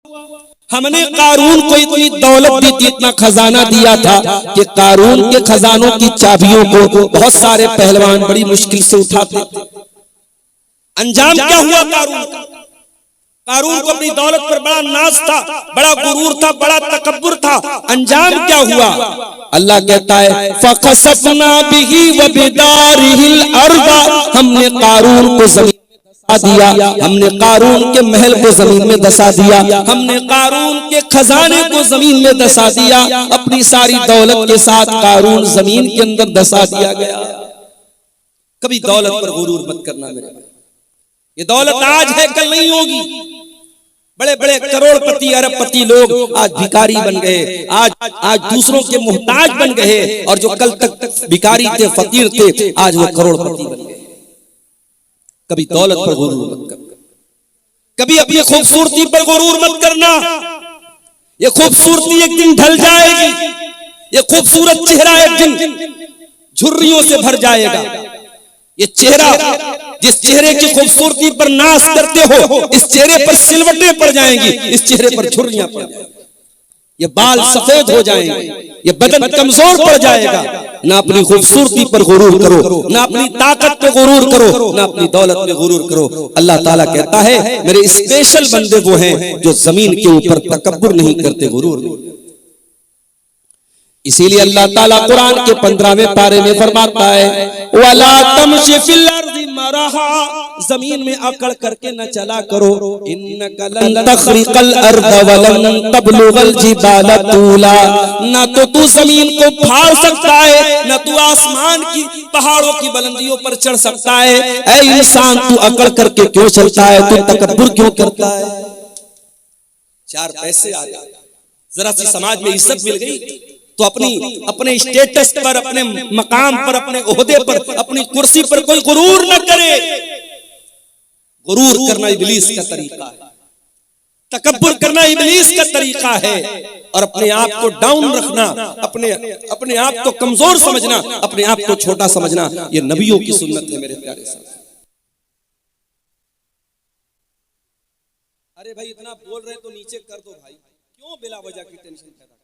हमने कारून को इतनी दौलत दी थी, इतना खजाना दिया था कि कारून के खजानों की चाबियों को बहुत सारे पहलवान बड़ी मुश्किल से उठाते थे। अंजाम क्या हुआ कारून का? कारून को अपनी दौलत पर बड़ा नाज था, बड़ा गुरूर था, बड़ा तकब्बुर था। अंजाम क्या हुआ? अल्लाह कहता है फखसफना बिही व बिदारिहिल अर्दा, हमने कारून को जमीन दिया, हमने कारून के महल को जमीन में दसा दिया, हमने कारून के खजाने को जमीन में दसा दिया। अपनी सारी दौलत के साथ कारून जमीन के अंदर दसा दिया गया। कभी दौलत पर गुरूर मत करना मेरे भाई। ये दौलत आज है, कल नहीं होगी। बड़े बड़े करोड़पति अरबपति लोग आज भिखारी बन गए, आज दूसरों के मोहताज बन गए, और जो कल तक भिखारी थे, फकीर थे, आज वो करोड़पति बन गए। कभी दौलत पर गुरूर मत करना, कभी अपनी खूबसूरती पर गुरूर मत करना। ये खूबसूरती एक दिन ढल जाएगी, ये खूबसूरत चेहरा एक दिन झुर्रियों से भर जाएगा। ये चेहरा, जिस चेहरे की खूबसूरती पर नाज करते हो, इस चेहरे पर सिलवटें पड़ जाएंगी, इस चेहरे पर झुर्रियां पड़ जाएंगी, ये बाल सफेद हो जाएंगे, ये बदन कमजोर पड़ जाएगा। ना अपनी खूबसूरती पर गुरूर करो, ना अपनी ताकत पे गुरूर करो, ना अपनी दौलत पे गुरूर करो। अल्लाह ताला कहता है मेरे स्पेशल बंदे वो हैं जो जमीन के ऊपर तकब्बुर नहीं करते, गुरूर नहीं। इसीलिए अल्लाह ताला कुरान के 15वें पारे में फरमाता है वला तमशी फिल अर्दि मरहा, जमीन में अकड़ करके न चला करो। इन्नका लन तखरिकल अर्द वलन तबलुगल जिबाल तूला, ना तो तू जमीन को फाड़ सकता है, ना तू आसमान की पहाड़ों की बुलंदियों पर चढ़ सकता है। ऐ इंसान, तू अकड़ करके क्यों चलता है? तू तकब्बुर क्यों करता है? चार पैसे आ गए, जरा सी समाज में इज्जत मिल गई तो अपने स्टेटस पर, अपने मकाम पर, अपने ओहदे पर, अपनी कुर्सी पर कोई गुरूर न करे। गुरूर करना इब्लीस का तरीका है, तकब्बुर करना इब्लीस का तरीका है, और अपने आप को डाउन रखना, अपने आप को कमजोर समझना, अपने आप को छोटा समझना, ये नबियों की सुन्नत है मेरे प्यारे साथ। अरे भाई इतना बोल रहे तो नीचे कर दो भाई, क्यों बिला वजह की टेंशन पैदा?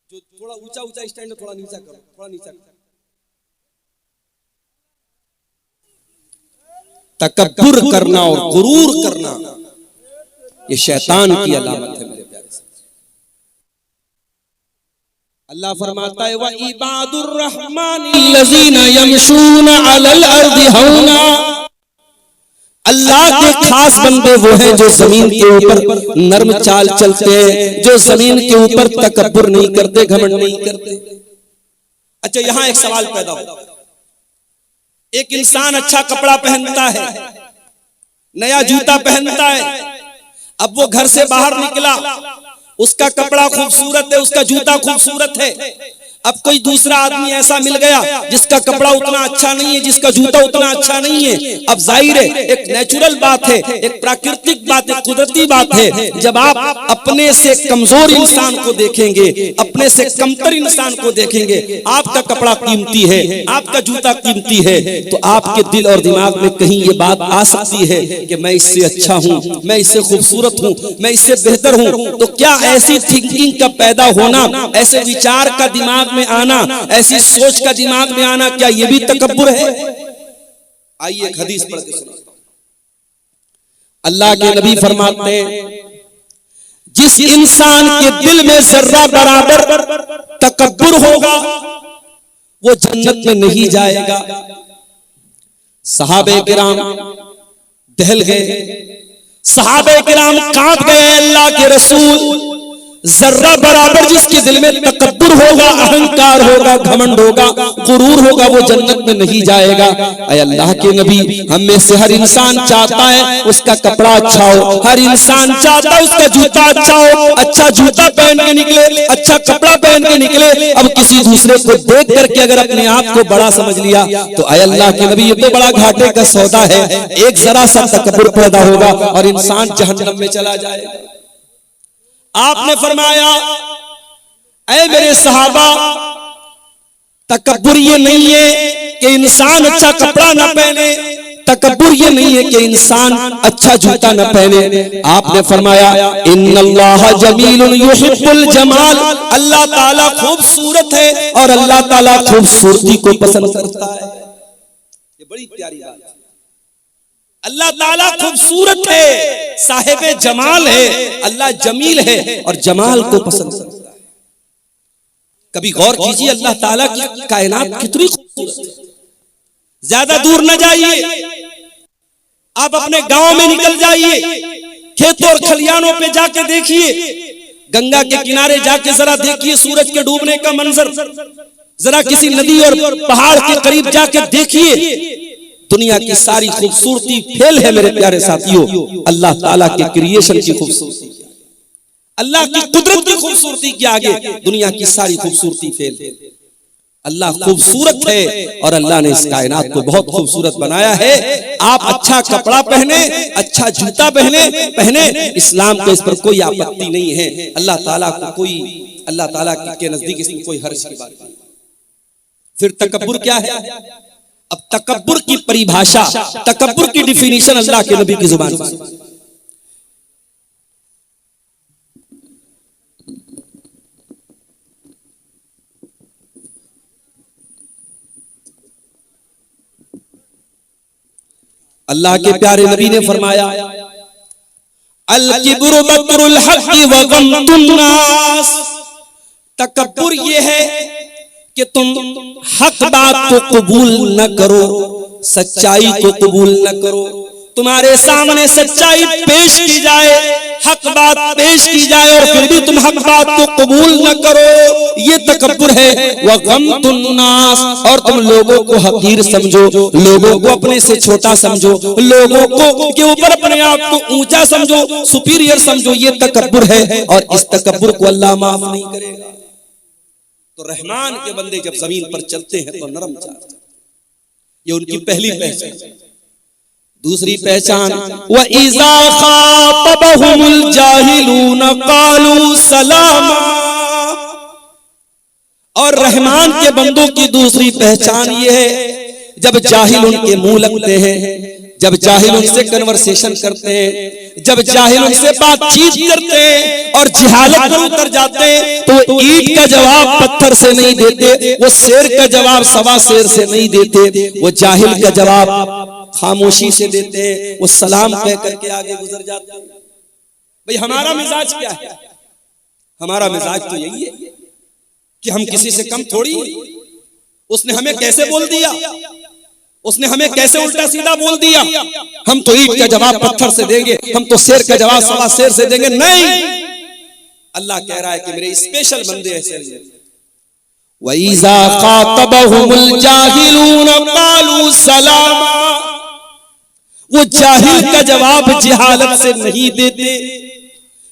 जो थोड़ा ऊंचा ऊंचा स्टैंड थोड़ा नीचा करो, थोड़ा नीचा करो। तकब्बुर करना और गुरूर करना ये शैतान की अलामत है मेरे प्यारे से। अल्लाह फरमाता है व इबादुर रहमानिल्लज़ीना यमशूना अलल अर्दि हौना, अल्लाह के खास बंदे वो हैं जो जमीन के ऊपर नर्म चाल चलते हैं, जो जमीन के ऊपर तकब्बुर नहीं करते, घमंड नहीं करते। अच्छा, यहां एक सवाल पैदा हो, एक इंसान अच्छा कपड़ा पहनता है, नया जूता पहनता है, अब वो घर से बाहर निकला, उसका कपड़ा खूबसूरत है, उसका जूता खूबसूरत है। अब कोई दूसरा आदमी ऐसा मिल गया जिसका कपड़ा उतना अच्छा नहीं है, जिसका जूता उतना अच्छा नहीं है। अब जाहिर है, एक नेचुरल बात है, एक प्राकृतिक बात है, कुदरती बात है, जब आप अपने से कमजोर इंसान को देखेंगे, अपने से कमतर इंसान को देखेंगे, आपका कपड़ा कीमती है, आपका जूता कीमती है, तो आपके दिल और दिमाग में कहीं ये बात आ सकती है कि मैं इससे अच्छा हूं, मैं इससे खूबसूरत हूं, मैं इससे बेहतर हूं। तो क्या ऐसी थिंकिंग का पैदा होना, ऐसे विचार का दिमाग में आना, ऐसी सोच का दिमाग में आना, क्या ये भी तकब्बुर है? आइए एक हदीस पढ़ के सुनाता हूं। अल्लाह के नबी फरमाते हैं जिस इंसान के दिल में जर्रा बराबर तकब्बुर होगा वो जन्नत में नहीं जाएगा। सहाबे किराम दहल गए, सहाबे किराम कांप गए। अल्लाह के रसूल, जर्रा बराबर जिसके दिल में तकब्बुर होगा, अहंकार होगा, घमंड होगा, गुरूर होगा, वो जन्नत में नहीं जाएगा। ऐ अल्लाह के नबी, हम में से हर इंसान चाहता है उसका कपड़ा अच्छा हो, हर इंसान चाहता है उसका जूता अच्छा हो, अच्छा जूता पहन के निकले, अच्छा कपड़ा पहन के निकले। अब किसी दूसरे को देख करके अगर अपने आप को बड़ा समझ लिया तो ऐ अल्लाह के नबी, ये तो बड़ा घाटे का सौदा है। एक जरा सा तकब्बुर पैदा होगा और इंसान जहन्नम में चला जाएगा। आपने फरमाया ऐ मेरे सहाबा, तकब्बुर ये नहीं है कि इंसान अच्छा कपड़ा ना पहने, तकब्बुर ये नहीं है कि इंसान अच्छा जूता न पहने। आपने फरमाया इन्नल्लाह जमीलुन युहिब्बुल जमाल, अल्लाह ताला खूबसूरत है और अल्लाह ताला खूबसूरती को पसंद करता है। ये बड़ी प्यारी बात है। अल्लाह ताला खूबसूरत है, साहिबे जमाल है, अल्लाह जमील है और जमाल को पसंद करता है। कभी गौर कीजिए अल्लाह ताला की कायनात कितनी खूबसूरत है। ज्यादा दूर न जाइए, आप अपने गांव में निकल जाइए, खेतों और खलियानों पे जाके देखिए, गंगा के किनारे जाके जरा देखिए सूरज के डूबने का मंजर, जरा किसी नदी और पहाड़ के करीब जाके देखिए, दुनिया की सारी खूबसूरती फेल है मेरे प्यारे साथियों अल्लाह ताला के क्रिएशन की खूबसूरती, अल्लाह की कुदरत की खूबसूरती के आगे दुनिया की सारी खूबसूरती फेल है। अल्लाह खूबसूरत है और अल्लाह ने इस कायनात को बहुत खूबसूरत बनाया है। आप अच्छा कपड़ा पहने, अच्छा जूता पहने, इस्लाम को इस पर कोई आपत्ति नहीं है। अल्लाह ताला के नजदीक इसमें कोई हर्ज की बात नहीं। फिर तकब्बुर क्या है? अब तकब्बुर की परिभाषा, तकब्बुर की डिफिनीशन अल्लाह के नबी की जुबान से। अल्लाह के प्यारे नबी ने फरमाया अल किब्रु बत्रुल हक़्क़ि व गम्तुन नास, तकब्बुर ये है कि तुम हक बात को कबूल न करो, सच्चाई को कबूल न करो। तुम्हारे सामने सच्चाई पेश की जाए, हक बात पेश की जाए और फिर भी तुम हक बात को कबूल न करो, ये तकब्बुर है। व गम्तुन नास, और तुम लोगों को हकीर समझो, लोगों को अपने से छोटा समझो, लोगों को के ऊपर अपने आप को ऊंचा समझो, सुपीरियर समझो, ये तकब्बुर है और इस तकब्बुर को अल्लाह माफ नहीं करेगा। तो रहमान के बंदे जब जमीन पर चलते हैं तो नरम चाल, ये उनकी पहली पहचान। दूसरी पहचान व इज़ा खातबहुमुल जाहिलून कालू सलामा, और रहमान के बंदों की दूसरी पहचान ये है जब जाहिल उनके मुंह लगते हैं, जब जाहिल उनसे कन्वर्सेशन करते हैं, जब जाहिल उनसे बातचीत करते हैं और जिहालत पर उतर जाते हैं तो ईंट का जवाब पत्थर से नहीं देते, वो शेर का जवाब सवा शेर से नहीं देते, वो जाहिल का जवाब खामोशी से देते हैं, वो सलाम कह करके आगे गुजर जाते हैं। भाई हमारा मिजाज क्या है? हमारा मिजाज तो यही है कि हम किसी से कम थोड़ी, उसने हमें कैसे बोल दिया, उसने हमें कैसे उल्टा सीधा बोल दिया, हम तो ईंट का जवाब पत्थर से देंगे, हम तो शेर का जवाब सवा शेर से देंगे। नहीं, अल्लाह कह रहा है कि मेरे स्पेशल बंदे ऐसे नहीं। वइज़ा खातबहुमुल जाहिलून कालू सलामा, वो जाहिल का जवाब जिहालत से नहीं देते,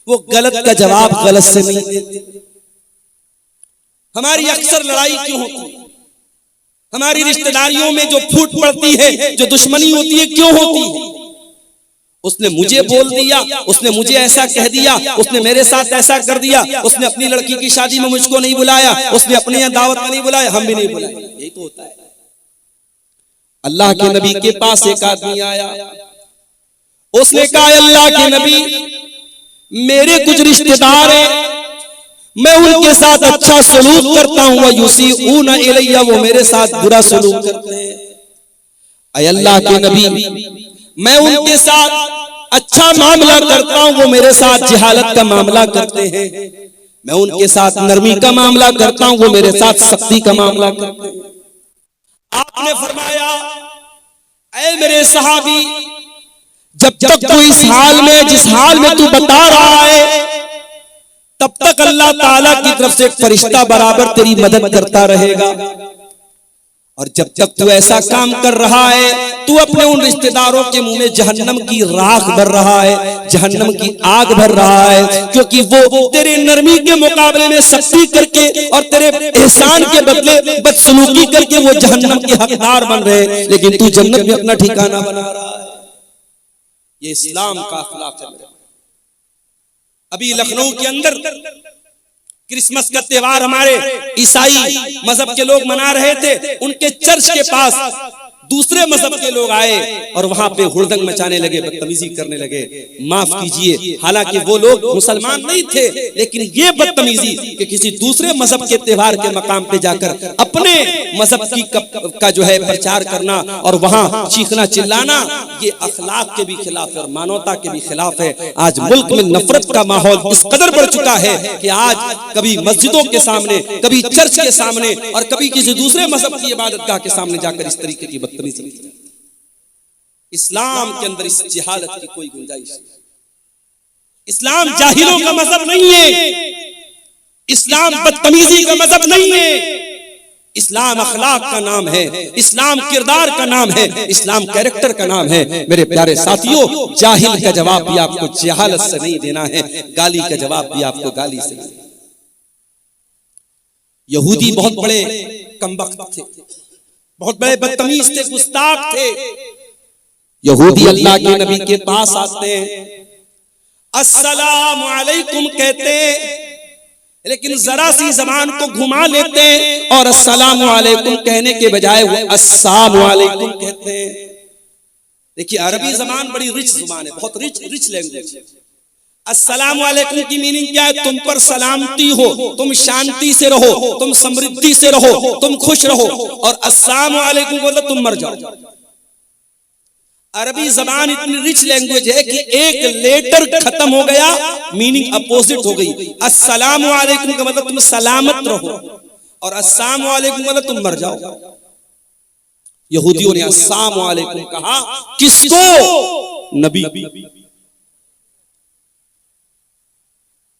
वो गलत का जवाब गलत से नहीं देते। हमारी अक्सर लड़ाई क्यों होती है? हमारी रिश्तेदारियों में जो फूट पड़ती है, जो दुश्मनी होती है, क्यों होती है? उसने मुझे बोल दिया, उसने मुझे ऐसा कह दिया, उसने मेरे साथ ऐसा कर दिया, उसने अपनी लड़की की शादी में मुझको नहीं बुलाया, उसने अपने यहाँ दावत में नहीं बुलाया, हम भी नहीं बुलाए। यही तो होता है। अल्लाह के नबी के पास एक आदमी आया, उसने कहा अल्लाह के नबी मेरे कुछ रिश्तेदार हैं, मैं उनके साथ अच्छा सलूक करता हूं, व युसीऊन इलैया, वो मेरे साथ बुरा सलूक करते हैं। ऐ अल्लाह के नबी मैं उनके साथ अच्छा मामला करता हूं, वो मेरे साथ जिहालत का मामला करते हैं। मैं उनके साथ नरमी का मामला करता हूं, वो मेरे साथ सख्ती का मामला करते हैं। आपने फरमाया ऐ मेरे सहाबी, जब तक तू इस हाल में, जिस हाल में तू बता रहा है, तब तक अल्लाह ताला की तरफ से एक फरिश्ता बराबर तेरी मदद करता रहेगा। और जब तक तू ऐसा काम कर रहा है, तू अपने उन रिश्तेदारों के मुंह में जहन्नम की राख भर रहा है, जहन्नम की आग भर रहा है, क्योंकि वो तेरे नरमी के मुकाबले में सख्ती करके और तेरे एहसान के बदले बदसलूकी करके वो जहन्नम के हकदार बन रहे हैं, लेकिन तू जन्नत में अपना ठिकाना बना रहा है। ये इस्लाम का अखलाक है। अभी लखनऊ के अंदर क्रिसमस का त्योहार हमारे ईसाई मजहब के लोग मना रहे थे। उनके चर्च के पास दूसरे मजहब के लोग आए और वहां पे हुड़दंग मचाने लगे, बदतमीजी करने लगे। माफ कीजिए, हालांकि वो लोग मुसलमान नहीं थे, लेकिन ये बदतमीजी कि किसी दूसरे मजहब के त्योहार के मकाम पे जाकर अपने मजहब का जो है प्रचार करना और वहां चीखना चिल्लाना, ये अखलाक के भी खिलाफ है और मानवता के भी खिलाफ है। आज मुल्क में नफरत का माहौल इस कदर बढ़ चुका है कि आज कभी मस्जिदों के सामने, कभी चर्च के सामने और कभी किसी दूसरे मजहब की इबादतगाह के सामने जाकर इस तरीके की बदतमीजी। इस्लाम के अंदर इस जिहालत की कोई गुंजाइश नहीं। इस्लाम जाहिलों का मजहब नहीं है, इस्लाम बदतमीजी का मजहब नहीं है, इस्लाम अखलाक का नाम है, इस्लाम किरदार का नाम है, इस्लाम कैरेक्टर का नाम है। मेरे प्यारे साथियों, जाहिल का जवाब भी आपको जहालत से नहीं देना है, गाली का जवाब भी आपको गाली से नहीं। यहूदी बहुत बड़े कमबख्त थे, बहुत बड़े बदतमीज थे, गुस्ताख थे। यहूदी अल्लाह के नबी के पास आते हैं, अस्सलामु अलैकुम कहते हैं, लेकिन जरा सी जबान को घुमा लेते हैं और अस्सलामु अलैकुम कहने के बजाय वो अस्सलामु अलैकुम कहते हैं। देखिए, अरबी जबान बड़ी रिच जुबान है, बहुत रिच लैंग्वेज। अस्सलामु अलैकुम की मीनिंग क्या है? तुम पर सलामती हो, तुम शांति से रहो, तुम समृद्धि से रहो, तुम खुश रहो। और अस्सलामु अलैकुम बोलो तुम मर जाओ। अरबी जबान इतनी रिच लैंग्वेज है कि एक लेटर खत्म हो गया, मीनिंग अपोजिट हो गई। अस्सलामु अलैकुम का मतलब तुम सलामत रहो और अस्सलामु अलैकुम मतलब तुम मर जाओ। यहूदियों ने अस्सलामु अलैकुम कहा, किसको?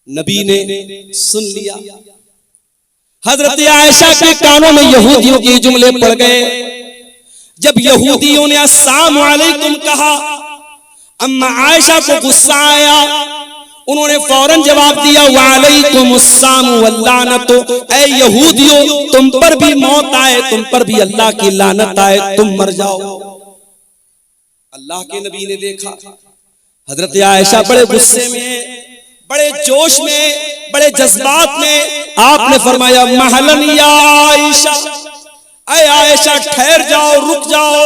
नबी ने सुन लिया। हजरत आयशा के कानों में यहूदियों के जुमले पड़ गए। जब यहूदियों ने अस्सलामु अलैकुम कहा, अम्मा आयशा को गुस्सा आया, उन्होंने फौरन जवाब दिया, वालैकुमुस्सलाम वल्लानतु, ऐ यहूदियों तुम पर भी मौत आए, तुम पर भी अल्लाह की लानत आए, तुम मर जाओ। अल्लाह के नबी ने देखा हजरत आयशा बड़े गुस्से में, बड़े जोश में, बड़े जज्बात में, आपने फरमाया, महलन या आयशा, ऐ आयशा ठहर जाओ, रुक जाओ,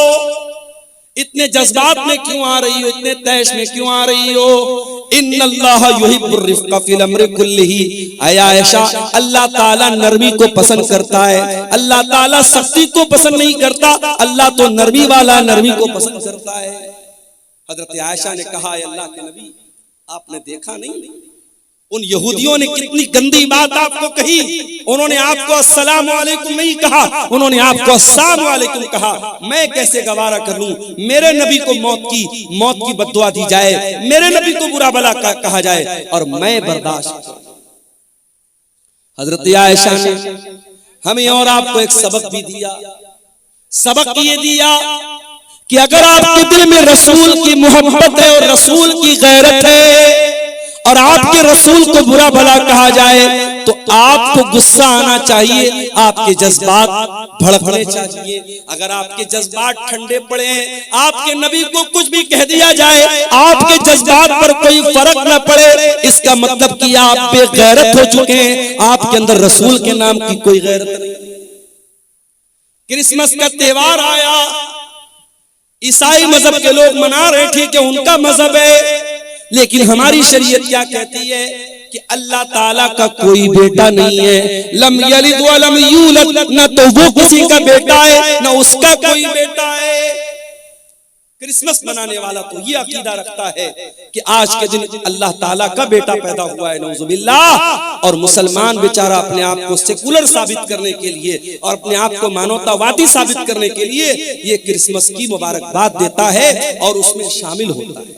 इतने जज्बात में क्यों आ रही हो, इतने तैश में क्यों आ रही हो? इन्नल्लाह युहिब्बुर रिफ्क़ फिल अम्रि कुल्लिही, ऐ आयशा अल्लाह ताला नरमी को पसंद करता है, अल्लाह ताला सख्ती को पसंद नहीं करता, अल्लाह तो नरमी वाला, नरमी को पसंद करता है। हजरत आयशा ने कहा, अल्लाह के नबी आपने देखा नहीं उन यहूदियों ने कितनी गंदी बात आपको कही। उन्होंने आपको अस्सलामु अलैकुम नहीं कहा, उन्होंने आपको अस्सलामु अलैकुम कहा। मैं कैसे गवारा कर लूं? मेरे नबी को मौत की बद्दुआ दी जाए, मेरे नबी को बुरा भला कहा जाए और मैं बर्दाश्त। हजरत आयशा ने हमें और आपको एक सबक भी दिया। सबक ये दिया कि अगर आपके दिल में रसूल की मोहब्बत है और रसूल की गैरत है और आपके रसूल को बुरा भला कहा जाए तो आपको गुस्सा आना चाहिए, आपके जज्बात भड़कने चाहिए। अगर आपके जज्बात ठंडे पड़े हैं, आपके नबी को कुछ भी कह दिया जाए, आपके जज्बात पर कोई फर्क न पड़े, इसका मतलब कि आप बेगैरत हो चुके हैं, आपके अंदर रसूल के नाम की कोई गैरत नहीं। क्रिसमस का त्योहार आया, ईसाई मजहब के लोग मना रहे, ठीक है उनका मजहब है, लेकिन हमारी शरीयत क्या कहती है कि अल्लाह ताला का कोई बेटा नहीं है। लम यलिद व लम यूलद, न तो वो किसी का बेटा है न उसका कोई बेटा है। क्रिसमस मनाने वाला तो ये अकीदा रखता है कि आज के दिन अल्लाह ताला का बेटा पैदा हुआ है, नऊजुबिल्लाह। और मुसलमान बेचारा अपने आप को सेकुलर साबित करने के लिए और अपने आप को मानवतावादी साबित करने के लिए ये क्रिसमस की मुबारकबाद देता है और उसमें शामिल होता है।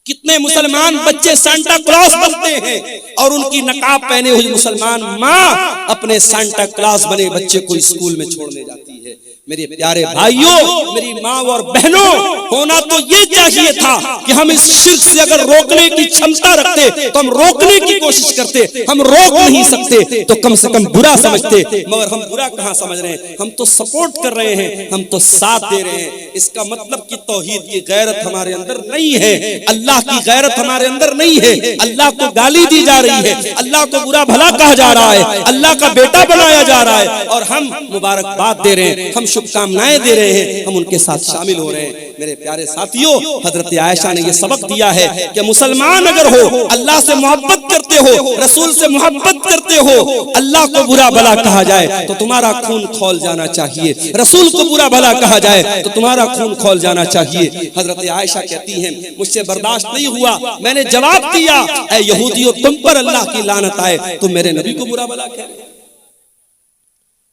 कितने मुसलमान बच्चे सांता क्लॉस बनते हैं और उनकी नकाब पहने हुई मुसलमान माँ अपने सांता क्लॉस बने बच्चे को स्कूल में छोड़ने जाती है। मेरे प्यारे भाइयों, मेरी माँ और बहनों, होना तो ये चाहिए था कि हम इस शिर्क से अगर रोकने की क्षमता रखते तो हम रोकने की कोशिश करते। हम रोक नहीं सकते तो कम से कम बुरा समझते, मगर हम बुरा कहाँ समझ रहे हैं, हम तो सपोर्ट कर रहे हैं, हम तो साथ दे रहे हैं। इसका मतलब कि तौहीद की गैरत हमारे अंदर नहीं है, अल्लाह की गैरत हमारे अंदर नहीं है। अल्लाह को गाली दी जा रही है, अल्लाह को बुरा भला कहा जा रहा है, अल्लाह का बेटा बनाया जा रहा है और हम मुबारकबाद दे रहे हैं, हम शुभकामनाएं दे रहे हैं, हम उनके साथ शामिल हो रहे हैं। मेरे प्यारे साथियों, हजरत आयशा ने यह सबक दिया है कि मुसलमान अगर हो, अल्लाह से मोहब्बत करते हो, रसूल से मोहब्बत करते हो, अल्लाह को बुरा भला कहा जाए तो तुम्हारा खून खौल जाना चाहिए, रसूल को बुरा भला कहा जाए तो तुम्हारा खून खौल जाना चाहिए। हजरत आयशा कहती हैं, मुझसे बर्दाश्त नहीं हुआ, मैंने जवाब दिया, ऐ यहूदियों, तुम पर अल्लाह की लानत आए, तुम मेरे नबी को बुरा भला कह रहे।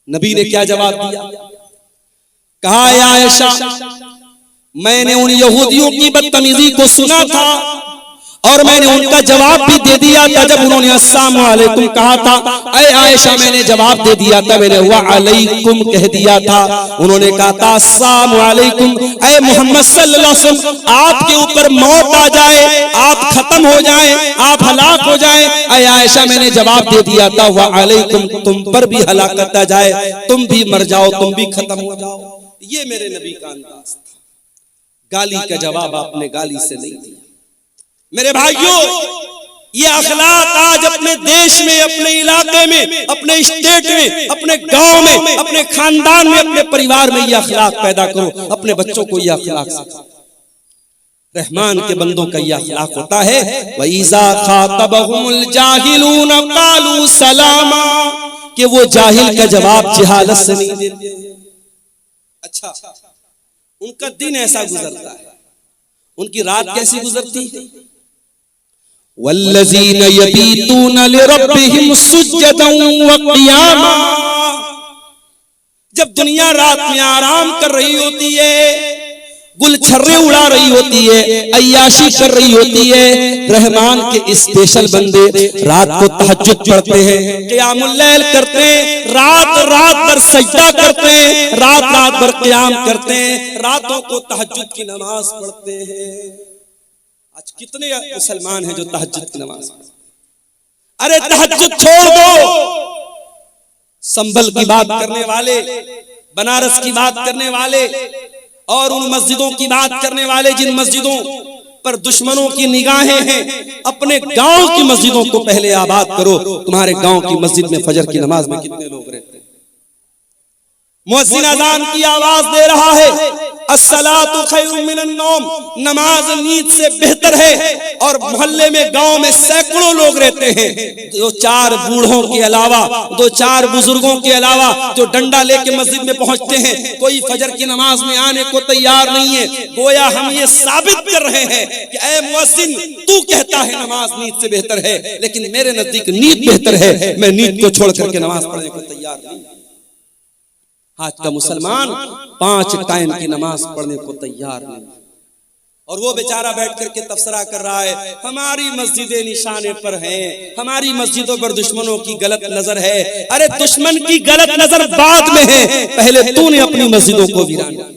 नबी ने क्या जवाब दिया? कहा, आयशा, मैंने उन यहूदियों की बदतमीजी को सुना था और मैंने उनका जवाब भी दे दिया था जब उन्होंने अस्सलामु अलैकुम कहा था। ऐ आयशा, मैंने जवाब दे दिया था, मैंने व अलैकुम कह दिया था। उन्होंने कहा था अस्सलामु अलैकुम, ऐ मोहम्मद सल्लल्लाहु अलैहि वसल्लम, आपके ऊपर मौत आ जाए, आप खत्म हो जाएं, आप हलाक हो जाएं। ऐ आयशा, मैंने जवाब दे दिया था व अलैकुम, तुम पर भी हलाकत आ जाए, तुम भी मर जाओ, तुम भी खत्म हो जाओ। ये मेरे नबी का अंदाज था। गाली का जवाब आपने गाली से नहीं दिया। मेरे भाइयों, ये अखलाक आज अपने देश में, अपने इलाके में, अपने स्टेट में, अपने गांव में, अपने खानदान में, अपने परिवार में ये अखलाक पैदा करो। अपने बच्चों को ये अखलाक सिखाओ। रहमान के बंदों का ये अखलाक होता है, वइज़ा खातबहुमुल जाहिलून क़ालू सलामा, कि वो जाहिल का जवाब जहालत से नहीं देते। अच्छा, उनका दिन ऐसा गुजरता है, उनकी रात कैसी गुजरती है? वल्लज़ीन यबीतून लिरब्बिहिम सुज्जदन व क़ियामा, जब दुनिया रात में आराम कर रही होती है, गुलछर्रे उड़ा रही होती है, अय्याशी कर रही होती है, रहमान के स्पेशल बंदे रात को तहज्जुद पढ़ते हैं, क़ियामुल लैल करते हैं, रात रात भर सजदा करते हैं, रात रात भर क़ियाम करते हैं, रातों को तहज्जुद की नमाज पढ़ते हैं। आज कितने मुसलमान हैं जो तहज्जुद की नमाज पढ़ते? अरे तहज्जुद छोड़ दो, संभल की बात करने वाले, बनारस की बात करने वाले और उन मस्जिदों की बात करने वाले जिन मस्जिदों पर दुश्मनों की निगाहें हैं, अपने गांव की मस्जिदों को पहले आबाद करो। तुम्हारे गांव की मस्जिद में फजर की नमाज में कितने लोग रहते हैं? मुअज्जिन अज़ान की आवाज दे रहा है, अस्सलातु खैरुम मिनन नौम, नमाज नींद से बेहतर है, और मोहल्ले में, गांव में सैकड़ों लोग रहते हैं, दो चार बूढ़ों के अलावा, दो चार बुजुर्गों के अलावा, जो डंडा लेके मस्जिद में पहुंचते हैं, कोई फजर की नमाज में आने को तैयार नहीं है। गोया हम ये साबित कर रहे हैं कि ऐ मुअज्जिन, तू कहता है नमाज नींद से बेहतर है, लेकिन मेरे नजदीक नींद बेहतर है, मैं नींद को छोड़ करके नमाज पढ़ने को तैयार नहीं। आज का मुसलमान 5 टाइम की नमाज पढ़ने को तैयार नहीं, और वो बेचारा बैठ करके तबसरा कर रहा है, हमारी मस्जिदें निशाने पर हैं, हमारी मस्जिदों पर दुश्मनों की गलत नजर है। अरे दुश्मन की गलत नजर बाद में है, पहले तूने अपनी मस्जिदों को वीरान किया।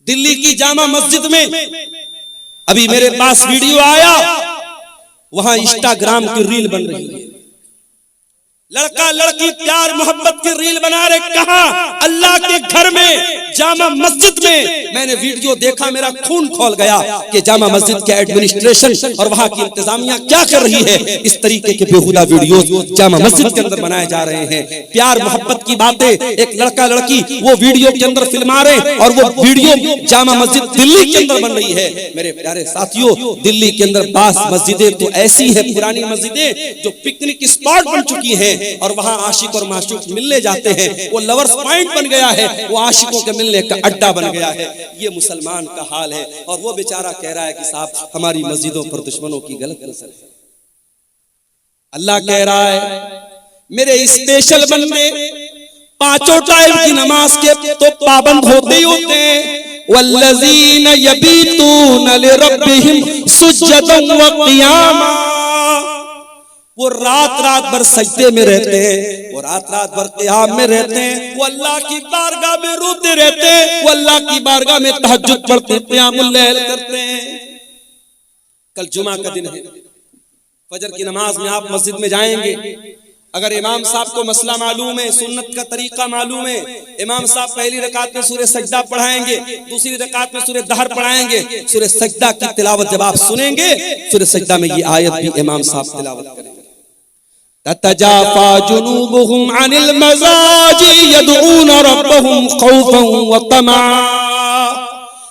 दिल्ली की जामा मस्जिद में अभी मेरे पास वीडियो आया, वहां इंस्टाग्राम की रील बन रही है, लड़का लड़की प्यार मोहब्बत की रील बना रहे। कहा? अल्लाह के घर में, जामा मस्जिद में। मैंने वीडियो देखा, मेरा खून खौल गया कि जामा मस्जिद के एडमिनिस्ट्रेशन और वहां की इंतजामिया क्या कर रही है। इस तरीके के बेहुदा वीडियोस जामा मस्जिद के अंदर बनाए जा रहे हैं। प्यार मोहब्बत की बातें एक लड़का लड़की वो वीडियो के अंदर फिल्मा रहे, और वो वीडियो जामा मस्जिद दिल्ली के अंदर बन रही है। मेरे प्यारे साथियों, दिल्ली के अंदर 5 मस्जिदें तो ऐसी है, पुरानी मस्जिदें, जो पिकनिक स्पॉट बन चुकी है, और वहां आशिक और माशूक मिलने जाते हैं। वो लवर्स पॉइंट बन गया है, वो आशिकों के मिलने का अड्डा बन गया है। ये मुसलमान का हाल है, और वो बेचारा कह रहा है कि साहब हमारी मस्जिदों पर दुश्मनों की गलत नजर है। अल्लाह कह रहा है, मेरे स्पेशल बंदे 5 टाइम की नमाज के तो पाबंद होते ही होते हैं। वल्लज़ीन यबीतून लिरब्बिहिम सुज्जदन व क़ियामा, वो रात रात भर सजदे में रहते हैं, वो रात रात भर क़ियाम में रहते हैं, वो अल्लाह की बारगाह में रोते रहते हैं, वो अल्लाह की बारगाह में तहज्जुद पढ़ते हैं, क़ियामुल लैल करते हैं। कल जुमा का दिन है, फजर की नमाज में आप मस्जिद में जाएंगे, अगर इमाम साहब को मसला मालूम है, सुन्नत का तरीका मालूम है, इमाम साहब पहली रकात में सूरह सजदा पढ़ाएंगे, दूसरी रकात में सूरह दहर पढ़ाएंगे। सूरह सजदा की तिलावत जब आप सुनेंगे, सूरह सजदा में ये आयत भी इमाम साहब तिलावत करेंगे। ततजाफा जुनूबुहुम अनिल मज़ाजी यदऊन रब्बहुम खौफन व तमा।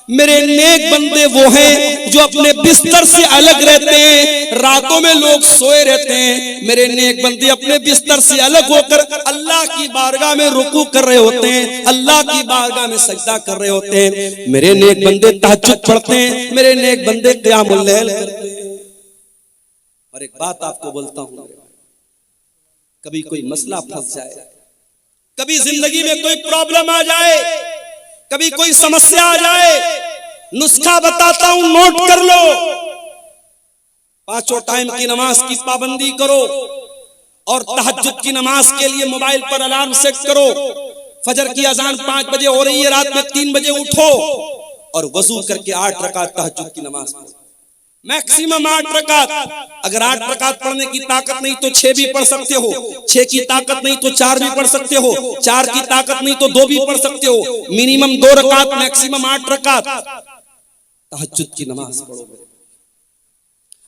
मेरे नेक बंदे वो हैं जो अपने बिस्तर से अलग रहते हैं, रातों में लोग सोए रहते हैं, मेरे नेक बंदे अपने बिस्तर से अलग होकर अल्लाह की बारगाह में रुकू कर रहे होते हैं, अल्लाह की बारगाह में सजदा कर रहे होते हैं। मेरे नेक बंदे तहज्जुद पढ़ते हैं, मेरे नेक बंदे क़ियामुल लैल करते हैं। और एक बात आपको बोलता हूं, कभी कोई मसला फंस जाए, कभी जिंदगी में कोई प्रॉब्लम आ जाए, कभी कोई समस्या आ जाए, नुस्खा बताता हूं, नोट कर लो। पांचों टाइम की नमाज की पाबंदी करो और तहज्जुद की नमाज के लिए मोबाइल पर अलार्म सेट करो। फजर की अजान 5 बजे हो रही है, रात में 3 बजे उठो और वजू करके 8 रकात तहज्जुद की नमाज पढ़ो, मैक्सिमम 8 रकात। अगर 8 रकात पढ़ने की ताकत नहीं तो 6 भी पढ़ सकते हो, 6 की ताकत नहीं तो 4 भी पढ़ सकते हो, 4 की ताकत नहीं तो 2 भी पढ़ सकते हो। मिनिमम 2 रकात, मैक्सिमम 8 रकात तहज्जुद की नमाज पढ़ो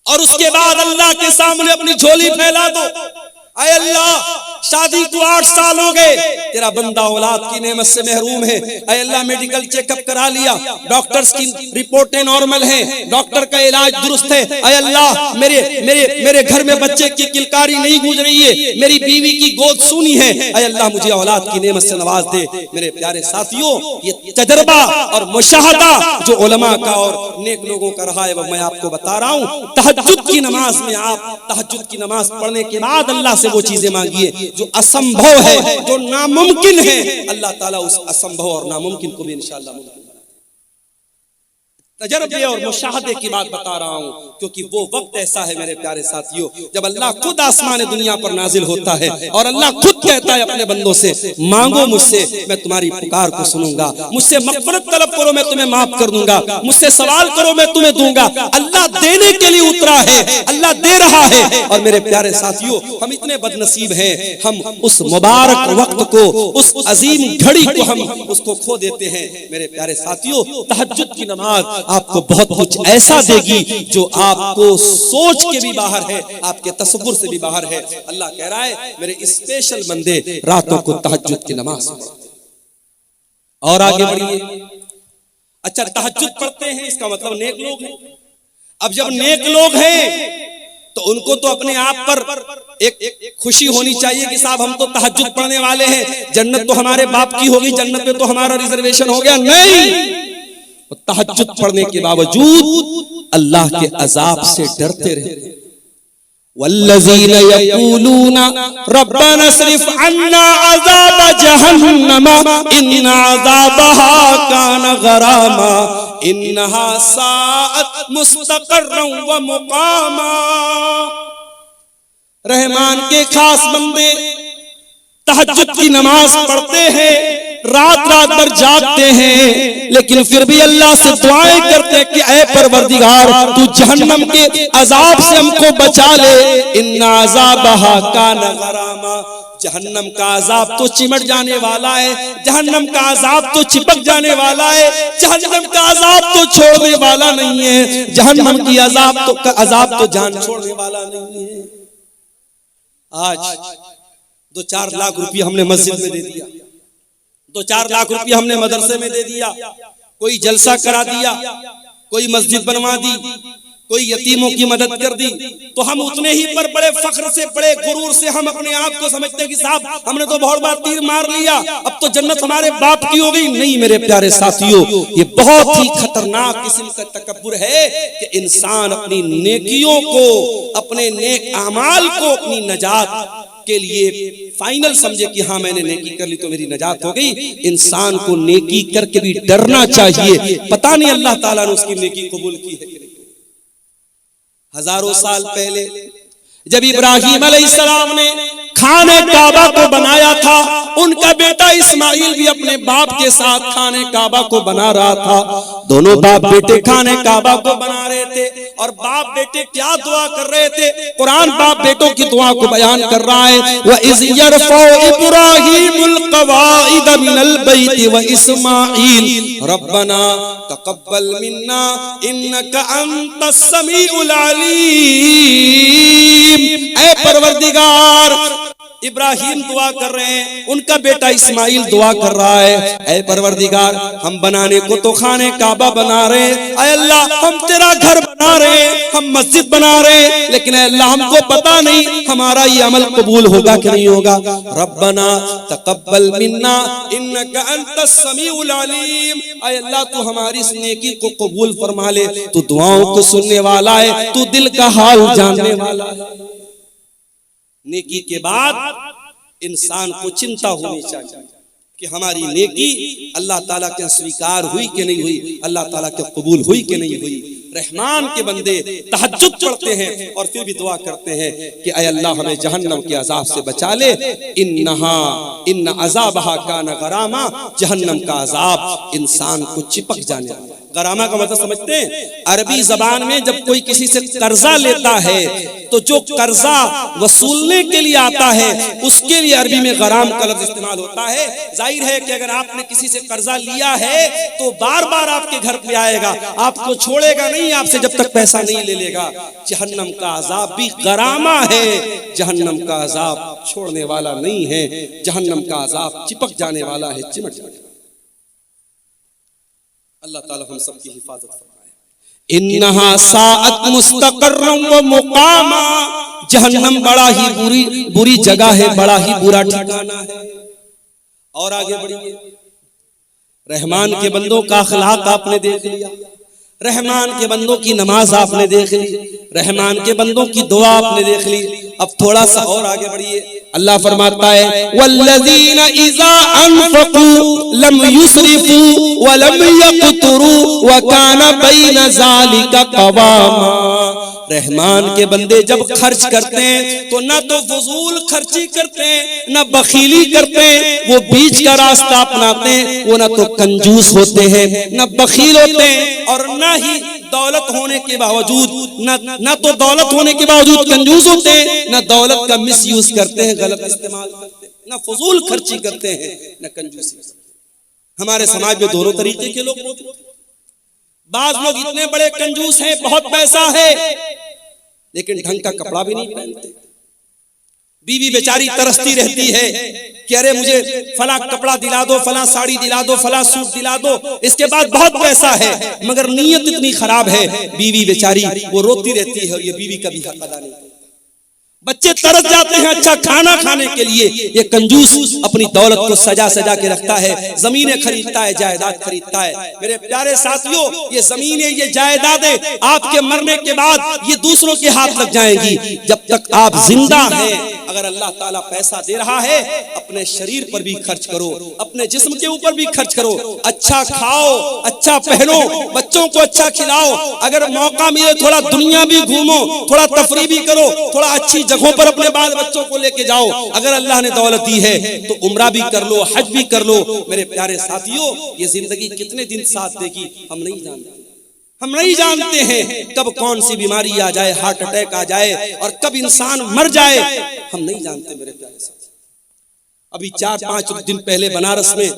और उसके बाद अल्लाह के सामने अपनी झोली फैला दो। आए अल्लाह, शादी को 8 साल हो गए, तेरा बंदा औलाद की नेमत से महरूम है। आए अल्लाह, मेडिकल चेकअप करा लिया, डॉक्टर्स की रिपोर्टें नॉर्मल हैं, डॉक्टर का इलाज दुरुस्त है। आए अल्लाह, मेरे मेरे मेरे घर में बच्चे की किलकारी नहीं गूंज रही है, मेरी बीवी की गोद सूनी है। आए अल्लाह, मुझे औलाद की नेमत से नवाज दे। मेरे प्यारे साथियों, ये तजर्बा और मुशाहदा जो उलमा का और नेक लोगों का रहा है वो मैं आपको बता रहा हूँ। तहज्जुद की नमाज में आप तहज्जुद की नमाज पढ़ने के बाद अल्लाह से वो चीजें मांगिए जो असंभव है, जो नामुमकिन है। अल्लाह ताला उस असंभव और नामुमकिन को भी इंशाअल्लाह मुमकिन। तजर्बे और मुशाहदे की बात बता रहा हूं, क्योंकि वो वक्त ऐसा है मेरे प्यारे साथियों जब अल्लाह खुद आसमान दुनिया पर नाजिल होता है और अल्लाह खुद कहता है अपने बंदों से, मांगो मुझसे, मैं तुम्हारी पुकार को सुनूंगा, मुझसे मग़फ़िरत तलब करो, मैं तुम्हें माफ कर दूंगा, मुझसे सवाल करो, मैं तुम्हें दूंगा। अल्लाह देने के लिए उतरा है, अल्लाह दे रहा है। और मेरे प्यारे साथियों, हम इतने बदनसीब हैं, हम उस मुबारक वक्त को, उस अजीम घड़ी को हम उसको खो देते हैं। मेरे प्यारे साथियों, तहज्जुद की नमाज आपको बहुत कुछ ऐसा देगी जो आपको सोच के भी बाहर है, आपके तसव्वुर से भी बाहर है। अल्लाह कह रहा है, मेरे स्पेशल बंदे रातों को तहज्जुद की नमाज पढ़ो। और आगे बढ़िए। अच्छा, तहज्जुद पढ़ते हैं इसका मतलब नेक लोग हैं। अब जब नेक लोग हैं तो उनको तो अपने आप पर एक खुशी होनी चाहिए कि साहब हम तो तहज्जुद पढ़ने वाले हैं, जन्नत तो हमारे बाप की होगी, जन्नत में तो हमारा रिजर्वेशन हो गया। नहीं, तहज्जुद पढ़ने के बावजूद अल्लाह के अजाब से डरते रहते। वल्लज़ीना यक़ूलूना रब्बना अस्रिफ अन्ना अज़ाब जहन्नम इन्न अज़ाबहा कान गरामा इन्नहा साअत मुस्तक़र्रन व मुक़ामा। रहमान के खास बंदे तहज्जुद की नमाज पढ़ते हैं, रात रात भर जागते हैं, लेकिन फिर भी अल्लाह से दुआएं करते हैं कि ऐ परवरदिगार, तू जहन्नम के अजाब से हमको बचा ले। इन्ना अज़ाबहा कान गरामा, जहन्नम का अजाब तो चिमट जाने वाला है, जहन्नम का अजाब तो चिपक जाने वाला है, जहन्नम का अजाब तो छोड़ने वाला नहीं है, जहन्नम की अजाब तो जान छोड़ने वाला नहीं है। आज 2-4 लाख रुपये हमने मस्जिद में दे दिया, 2-4 लाख रुपये हमने मदरसे में दे दिया, कोई जलसा करा दिया, कोई मस्जिद बनवा दी, कोई यतीमों की मदद कर दी, तो हम उतने ही पर बड़े फख्र से, बड़े गुरूर से हम अपने आप को समझते हैं कि साहब हमने तो बहुत बार तीर मार लिया, अब तो जन्नत हमारे बाप की हो गई। नहीं मेरे प्यारे साथियों, ये बहुत ही खतरनाक किस्म का तकब्बुर है कि इंसान अपनी नेकियों को, अपने नेक अमाल को अपनी नजात के लिए फाइनल समझे कि हाँ मैंने नेकी कर ली तो मेरी नजात हो गई। इंसान को नेकी करके भी डरना चाहिए, पता नहीं अल्लाह ताला ने उसकी नेकी कबूल की है कि नहीं। हजारों साल पहले जब इब्राहिम अलैहिस्सलाम ने खाने काबा को बनाया था, उनका बेटा इस्माइल भी अपने बाप के साथ खाने काबा को बना रहा था। दोनों बाप बेटे खाने काबा को बना रहे थे और बाप बेटे क्या दुआ कर रहे थे, कुरान बाप बेटों की दुआ को बयान कर रहा है। व इज़ यरफ़उ इब्राहीमुल क़वाइद मिनल बैति व इस्माइल रब्बना तक़ब्बल मिन्ना इन्नका अंतस समीउल अलीम। ऐ परवरदिगार, इब्राहिम दुआ कर रहे हैं, उनका बेटा इस्माइल दुआ कर रहा है, ऐ परवरदिगार हम बनाने को तो खाने काबा बना रहे हैं, ऐ अल्लाह हम तेरा घर बना रहे हैं, हम मस्जिद बना रहे हैं, लेकिन ऐ अल्लाह हमको पता नहीं हमारा ये अमल कबूल होगा कि नहीं होगा। रब्बना तकब्बल मिन्ना इन्नका अंतस समीउल अलीम, ऐ अल्लाह तू हमारी इस नेकी को कबूल फरमा ले, तू दुआओं को सुनने वाला है, तू दिल का हाल जानने वाला है। नेकी के बाद इंसान को चिंता होनी चाहिए कि हमारी नेकी अल्लाह ताला के स्वीकार हुई कि नहीं हुई, अल्लाह ताला के कबूल हुई कि नहीं हुई। रहमान के बंदे तहज्जुद पढ़ते हैं और फिर भी दुआ करते हैं कि ऐ अल्लाह हमें जहन्नम के अजाब से बचा ले, इन्न अज़ाबहा कान गरामा, जहन्नम का अजाब इंसान को चिपक जाने वाला। गरामा का मतलब समझते हैं? अरबी जबान में जब कोई किसी से कर्जा लेता है तो जो कर्जा वसूलने के लिए आता है उसके लिए अरबी में गराम का लफ्ज इस्तेमाल होता है। जाहिर है कि अगर आपने किसी से कर्जा लिया है तो बार बार आपके घर पे आएगा, आपको छोड़ेगा नहीं आपसे जब तक पैसा नहीं ले लेगा। जहन्नम का अजाब भी गरामा है, जहन्नम का अजाब छोड़ने वाला नहीं है, जहन्नम का अजाब चिपक जाने वाला है, चिमट जाने वाला। अल्लाह ताला हम सब की हिफाजत फरमाए। इन्नहा साअत मुस्तक़र्रन व मुक़ामा, जहन्नम बड़ा ही बुरी जगह है, बड़ा ही बुरा ठिकाना है। और आगे बढ़िए, रहमान के बंदों का अखलाक आपने देख लिया, रहमान के बंदों की नमाज आपने देख ली, रहमान के बंदों की दुआ आपने देख ली। अब थोड़ा सा और आगे बढ़िए, अल्लाह फरमाता है वल्लज़ीना इज़ा अनफ़क़ू लम युस्रिफ़ू व लम यक़तुरू व काना बैन ज़ालिका क़वामा। रहमान के बंदे जब खर्च करते हैं तो ना तो फजूल खर्ची करते हैं, ना बखीली करते हैं, वो बीच का रास्ता अपनाते हैं। वो ना तो कंजूस होते हैं, ना बखील होते हैं, और ना ही दौलत होने के बावजूद ना तो दौलत होने के बावजूद कंजूस होते हैं, ना दौलत का मिसयूज करते हैं, गलत इस्तेमाल करते हैं, ना फजूल खर्ची करते हैं, ना कंजूसी। हमारे समाज में दोनों तरीके के लोग होते हैं। बाज लोग इतने बड़े कंजूस हैं, बहुत पैसा है, लेकिन ढंग का कपड़ा भी नहीं पहनते। बीवी बेचारी तरसती रहती है कि अरे मुझे फला कपड़ा दिला दो, फला साड़ी दिला दो, फला सूट दिला दो, इसके बाद बहुत पैसा है, मगर नीयत इतनी खराब है, बीवी बेचारी वो रोती रहती है और ये बीवी का भी हक अदा नहीं। बच्चे तरस जाते हैं अच्छा खाना खाने के लिए, ये कंजूस अपनी दौलत को सजा सजा के रखता है, जमीनें खरीदता है, जायदाद खरीदता है। मेरे प्यारे साथियों, ये जमीनें, ये जायदादें आपके मरने के बाद ये दूसरों के हाथ लग जाएंगी। जब तक आप जिंदा हैं, अगर अल्लाह ताला पैसा दे रहा है, अपने शरीर पर भी खर्च करो, अपने जिस्म के ऊपर भी खर्च करो, अच्छा खाओ, अच्छा पहनो, बच्चों को अच्छा खिलाओ, अगर मौका मिले थोड़ा दुनिया भी घूमो, थोड़ा तफरी भी करो, थोड़ा अच्छी जगहों पर अपने बाल बच्चों को लेके जाओ। अगर अल्लाह ने दौलत दी है तो उम्रा भी कर लो, हज भी कर लो। मेरे प्यारे साथियों, ये जिंदगी कितने दिन साथ देगी हम नहीं जानते। हम नहीं जानते हैं कब कौन सी बीमारी आ जाए, हार्ट अटैक आ जाए, और कब इंसान मर जाए, हम नहीं जानते। मेरे प्यारे साथी, अभी 4-5 दिन पहले बनारस में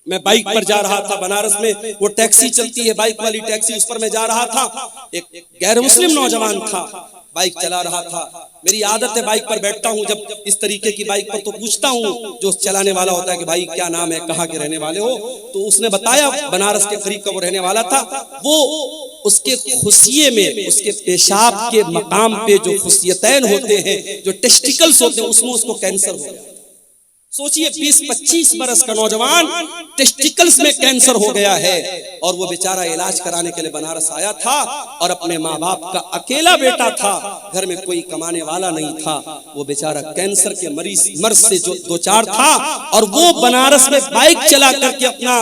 मैं बाइक पर जा रहा था। बनारस में वो टैक्सी चलती है, बाइक वाली टैक्सी, उस पर मैं जा रहा था। एक गैर मुस्लिम नौजवान था, बाइक चला रहा था। मेरी आदत है बाइक पर बैठता हूँ जब इस तरीके की बाइक पर, तो पूछता हूँ जो चलाने वाला होता है कि भाई क्या नाम है, कहाँ के रहने वाले हो। तो उसने बताया बनारस के करीब का वो रहने वाला था। वो उसके खुशिये में, उसके पेशाब के मकाम पे जो खुशियतैन होते हैं, जो टेस्टिकल्स होते हैं, उसमें उसको कैंसर हो गया। सोचिए 20-25 बरस का नौजवान, टेस्टिकल्स में कैंसर हो गया है, और वो बेचारा इलाज कराने के लिए बनारस आया था, और अपने माँ बाप का अकेला बेटा था, घर में कोई कमाने वाला नहीं था। वो बेचारा कैंसर के मर्ज से जो दो चार था, और वो बनारस में बाइक चला करके अपना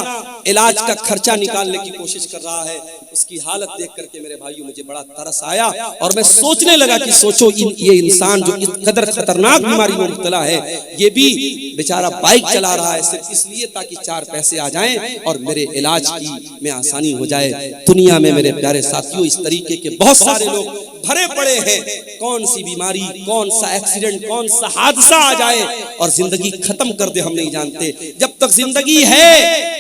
इलाज का खर्चा निकालने की कोशिश कर रहा है। उसकी हालत देख करके मेरे भाइयों मुझे बड़ा तरस आया, और मैं सोचने लगा कि सोचो ये इंसान जो इस कदर खतरनाक बीमारी में मुब्तला है, ये भी बेचारा बाइक चला रहा है सिर्फ इसलिए ताकि 4 पैसे आ जाएं और मेरे इलाज की में आसानी हो जाए। दुनिया में मेरे प्यारे साथियों, इस तरीके के बहुत सारे लोग भरे पड़े हैं। कौन सी बीमारी, कौन सा एक्सीडेंट, कौन सा हादसा आ जाए और जिंदगी खत्म कर दे, हम नहीं जानते। जब तक जिंदगी है,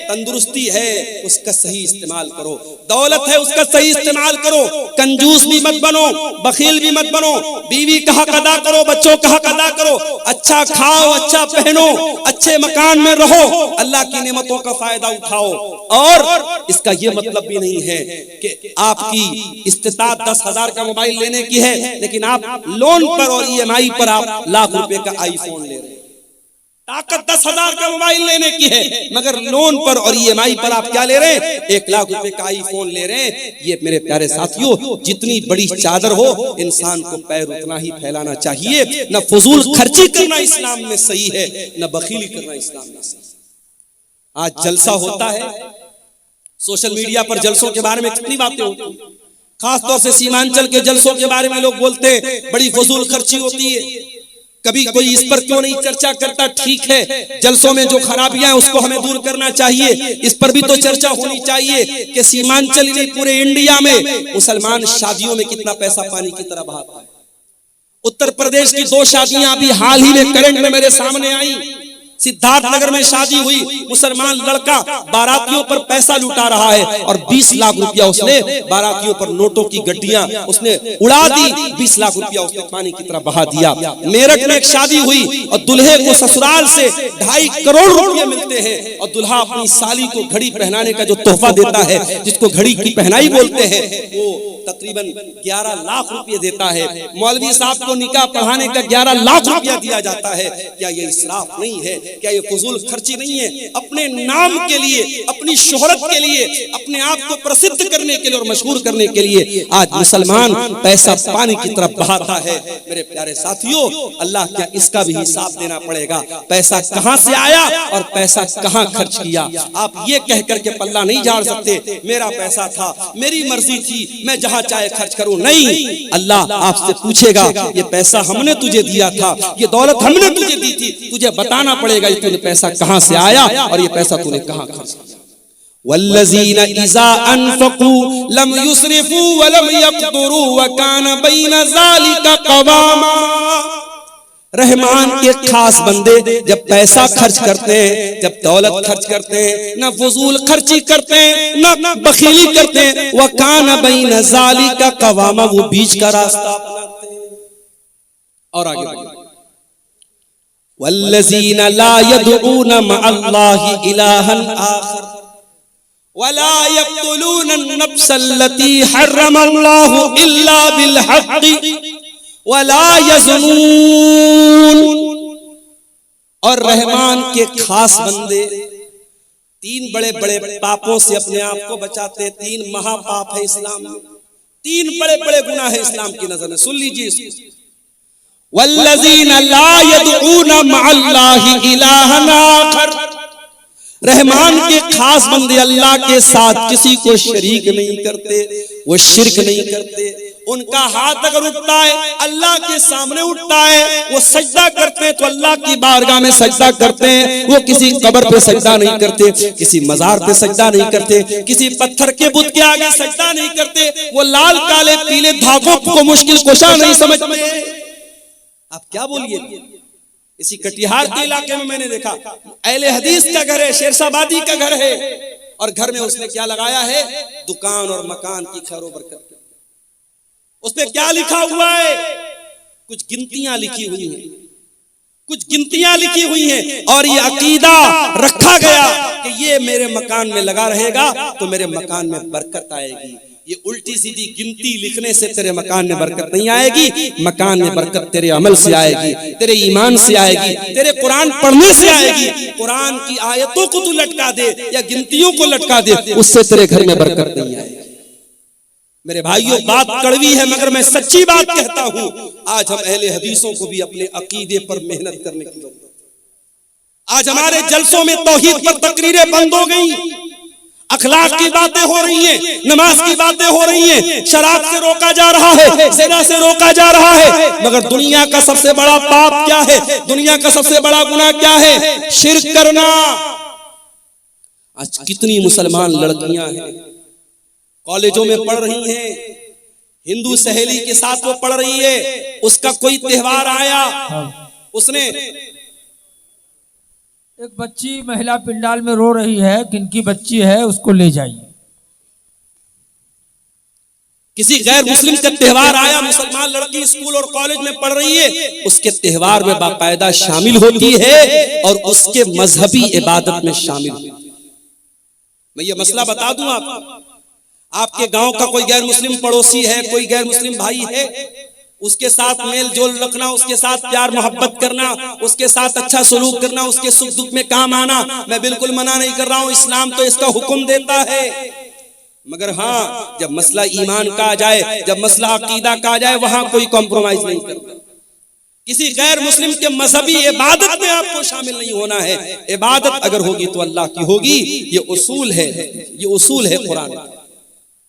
तंदुरुस्ती है, उसका सही इस्तेमाल करो। दौलत है, उसका सही इस्तेमाल करो। कंजूस भी मत बनो, बखील भी मत बनो। बीवी का हक अदा करो, बच्चों का हक अदा करो। अच्छा खाओ, अच्छा पहनो, अच्छे मकान में रहो, अल्लाह की नेमतों का फायदा उठाओ। और इसका ये मतलब भी नहीं है कि आपकी इस्तिताअत 10,000 का मोबाइल लेने की है, लेकिन आप लोन पर और EMI पर आप लाख रुपए का आईफोन ले रहे हैं। ताकत 10,000 का मोबाइल लेने की है, मगर लोन पर और EMI पर आप क्या ले रहे हैं? 1 लाख रुपए का आईफोन ले रहे हैं। ये मेरे प्यारे साथियों, जितनी बड़ी चादर हो, इंसान को पैर उतना ही फैलाना चाहिए। न फजूल खर्ची करना इस्लाम में सही है, न बखीली करना इस्लाम में सही है। आज जलसा होता है, सोशल मीडिया पर जलसों के बारे में कितनी बातें होती हैं। खासतौर से सीमांचल के जलसों के बारे में लोग बोलते हैं बड़ी फजूल खर्ची होती है। कभी कोई इस पर क्यों नहीं चर्चा करता? ठीक है, जलसों में जो खराबियां हैं उसको हमें दूर करना चाहिए, इस पर भी तो चर्चा होनी चाहिए कि सीमांचल नहीं पूरे इंडिया में मुसलमान शादियों में कितना पैसा पानी की तरह बहाता है। उत्तर प्रदेश की 2 शादियां अभी हाल ही में करंट में मेरे सामने आई। सिद्धार्थनगर में शादी हुई, मुसलमान लड़का बारातियों पर पैसा लुटा रहा है और 20 लाख रुपया उसने बारातियों पर नोटों की गड्डियां उसने उड़ा दी। 20 लाख रुपया उसने पानी की तरह बहा दिया। मेरठ में एक शादी हुई और दुल्हे को ससुराल से 2.5 करोड़ रुपए मिलते हैं और दुल्हा अपनी साली को घड़ी पहनाने का जो तोहफा देता है, जिसको घड़ी की पहनाई बोलते हैं, वो तकरीबन 11 लाख रुपए देता है। मौलवी साहब को निकाह पढ़ाने का 11 लाख रुपया दिया जाता है। क्या ये इसराफ नहीं है? क्या ये फजूल खर्ची नहीं है? अपने नाम के लिए, अपनी शोहरत के लिए, अपने आप को प्रसिद्ध करने के लिए और मशहूर करने के लिए आज मुसलमान पैसा पानी की तरफ बहाता है। मेरे प्यारे साथियों, अल्लाह क्या इसका भी हिसाब देना पड़ेगा। पैसा कहां से आया और पैसा कहां खर्च किया। आप ये कह करके पल्ला नहीं झाड़ सकते, मेरा पैसा था, मेरी मर्जी थी, मैं जहां चाहे खर्च करूं। नहीं, अल्लाह आपसे पूछेगा, ये पैसा हमने तुझे दिया था, ये दौलत हमने तुझे दी थी, तुझे बताना पड़ेगा तूने पैसा कहां से आया और ये पैसा तूने कहां खर्च किया। वल्लज़ीना इज़ा अनफ़क़ू लम युस्रिफ़ू व लम यक़्तुरू व कान बैन ज़ालिका क़वामा। रहमान के खास बंदे जब पैसा खर्च करते हैं, जब दौलत खर्च करते हैं, ना फजूल खर्ची करते हैं, ना बखीली करते हैं, व कान बैन ज़ालिका क़वामा, वो बीच का रास्ता अपनाते हैं। और आगे बढ़िए, वल्लज़ीना ला यदऊना मअल्लाहि इलाहन आखर वला यक़्तुलूना अन-नफ्सल्लती हर्रमल्लाहु इल्ला बिल हक़्क़ि वला यज़नून। और रहमान के खास बंदे 3 बड़े बड़े पापों से अपने आप को बचाते हैं। 3 महापाप है इस्लाम में, 3 बड़े बड़े गुनाह है इस्लाम की नजर में। सुन लीजिए, वल्लज़ीना ला यदऊना मअल्लाहि इलाहन आखर। रहमान के खास बंदे अल्लाह के साथ किसी को शरीक नहीं करते, वो शिर्क नहीं करते। उनका हाथ अगर उठता है अल्लाह के सामने उठता है, वो सजदा करते हैं तो अल्लाह की बारगाह में सजदा करते हैं। वो किसी कब्र पे सजदा नहीं करते, किसी मजार पे सजदा नहीं करते, किसी पत्थर के बुत के आगे सजदा नहीं करते। वो लाल काले पीले धागों को मुश्किल कुशा नहीं समझते। आप क्या बोलिए, इसी कटिहार के इलाके में मैंने देखा, अहले हदीस का घर है, शेरशाबादी का घर है, और घर में उसने क्या लगाया है? दुकान और मकान की खैर बरकत। उसपे क्या लिखा हुआ है? कुछ गिनतियां लिखी हुई हैं, कुछ गिनतियां लिखी हुई हैं, और ये अकीदा रखा गया कि ये मेरे मकान में लगा रहेगा तो मेरे मकान में बरकत आएगी। ये उल्टी सीधी गिनती लिखने से तेरे मकान में बरकत नहीं आएगी। मकान में बरकत तेरे अमल से आएगी, तेरे ईमान से आएगी, तेरे कुरान पढ़ने से आएगी। कुरान की आयतों को तू लटका दे या गिनतियों को लटका दे, उससे तेरे घर में बरकत नहीं आएगी। मेरे भाइयों, बात कड़वी है मगर मैं सच्ची बात कहता हूं। आज हम अहले हदीसों को भी अपने अकीदे पर मेहनत करने की जरूरत है। आज हमारे जलसों में तौहीद पर तकरीरें बंद हो गई, अखलाक की बातें हो रही हैं, नमाज की बातें हो रही हैं, शराब से रोका जा रहा है, ज़िना से रोका जा रहा है। मगर दुनिया का सबसे बड़ा पाप क्या है? दुनिया का सबसे बड़ा गुनाह क्या है? शिर्क करना। आज कितनी मुसलमान लड़कियां हैं, कॉलेजों में पढ़ रही हैं, हिंदू सहेली के साथ वो पढ़ रही है, उसका कोई त्योहार आया, उसने एक बच्ची महिला पिंडाल में रो रही है, किनकी बच्ची है उसको ले जाइए। किसी गैर मुस्लिम का त्योहार आया, मुसलमान लड़की स्कूल और कॉलेज में पढ़ रही है, उसके त्योहार में बाकायदा शामिल होती है और उसके मजहबी इबादत में शामिल होती है। मैं ये मसला बता दूं आपके गांव का कोई गैर मुस्लिम पड़ोसी है, कोई गैर मुस्लिम भाई है, उसके साथ मेल जोल रखना, उसके साथ प्यार मोहब्बत करना, उसके साथ अच्छा सलूक करना, उसके सुख दुख में काम आना, मैं बिल्कुल मना नहीं कर रहा हूं, इस्लाम तो इसका हुक्म देता है। मगर हाँ, जब मसला ईमान का आ जाए, जब मसला अकीदा का आ जाए, वहां कोई कॉम्प्रोमाइज नहीं करता। किसी गैर मुस्लिम के मजहबी इबादत में आपको शामिल नहीं होना है। इबादत अगर होगी तो अल्लाह की होगी, ये उसूल है, ये उसूल है कुरान।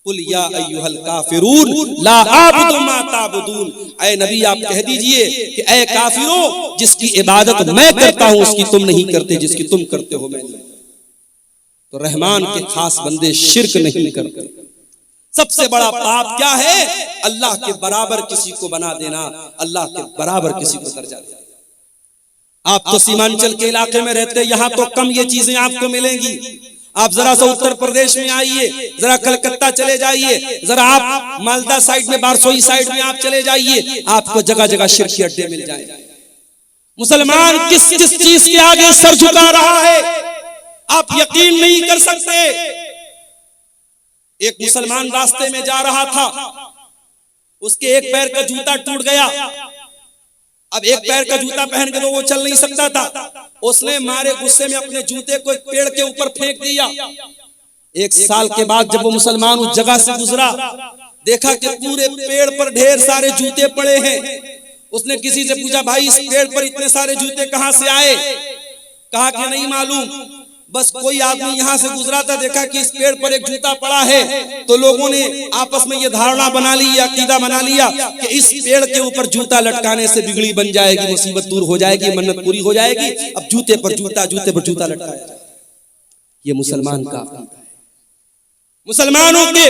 कुल या अय्युहल काफिरून ला आबुदु मा ताबुदून, ऐ नबी आप कह दीजिए कि ऐ काफिरों, जिसकी इबादत मैं करता हूं उसकी तुम नहीं करते, जिसकी तुम करते हो मैं नहीं। तो रहमान के खास बंदे शिर्क नहीं करते। सबसे बड़ा पाप क्या है? अल्लाह के बराबर किसी को बना देना, अल्लाह के बराबर किसी को दर्जा देना। आप तो सीमांचल के इलाके में रहते हैं, यहां तो कम ये चीजें आपको मिलेंगी। आप जरा सा उत्तर प्रदेश में आइए, जरा कलकत्ता चले जाइए, जरा आप मालदा साइड में, बारसोई साइड में आप चले जाइए, आपको जगह जगह शिर्क के अड्डे मिल जाएंगे। मुसलमान किस किस चीज के आगे सर झुका रहा है आप यकीन नहीं कर सकते। एक मुसलमान रास्ते में जा रहा था, उसके एक पैर का जूता टूट गया। अब एक पैर का जूता पहन के तो वो चल नहीं सकता था, उसने मारे गुस्से में अपने जूते को एक पेड़ के ऊपर फेंक दिया। एक साल के बाद जब वो मुसलमान उस जगह से गुजरा, देखा कि पूरे पेड़ पर ढेर सारे जूते पड़े हैं। उसने किसी से पूछा, भाई इस पेड़ पर इतने सारे जूते कहां से आए? कहा कि नहीं मालूम, बस कोई आदमी यहां से गुजरा था, देखा कि इस पेड़ पर एक जूता पड़ा है, तो लोगों ने आपस में ये धारणा बना ली, अकीदा बना लिया कि इस पेड़ के ऊपर जूता लटकाने से बिगड़ी बन जाएगी, मुसीबत दूर हो जाएगी, मन्नत पूरी हो जाएगी। अब जूते पर जूता, जूते पर जूता लटकाया। ये मुसलमान का मुसलमानों के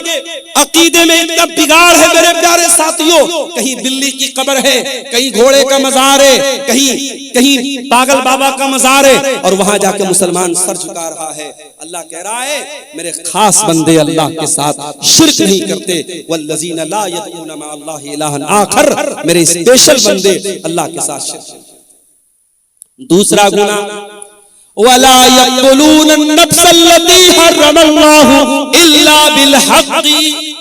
अकीदे में इतना बिगाड़ है मेरे प्यारे साथियों। कहीं बिल्ली की कब्र है, कहीं घोड़े का मजार है, कहीं कहीं पागल बाबा का मजार है, और वहां जाकर मुसलमान सर झुका रहा है। अल्लाह कह रहा है मेरे खास बंदे अल्लाह के साथ शिर्क नहीं करते। वल्लज़ीना ला यदऊना मा अल्लाहि इलाहन आखर, मेरे स्पेशल बंदे अल्लाह के साथ शिर्क। दूसरा गुनाह, वला यक़तुलून अन-नफ्सल्लती हर्रमल्लाहु इल्ला बिल-हक़्क़ि,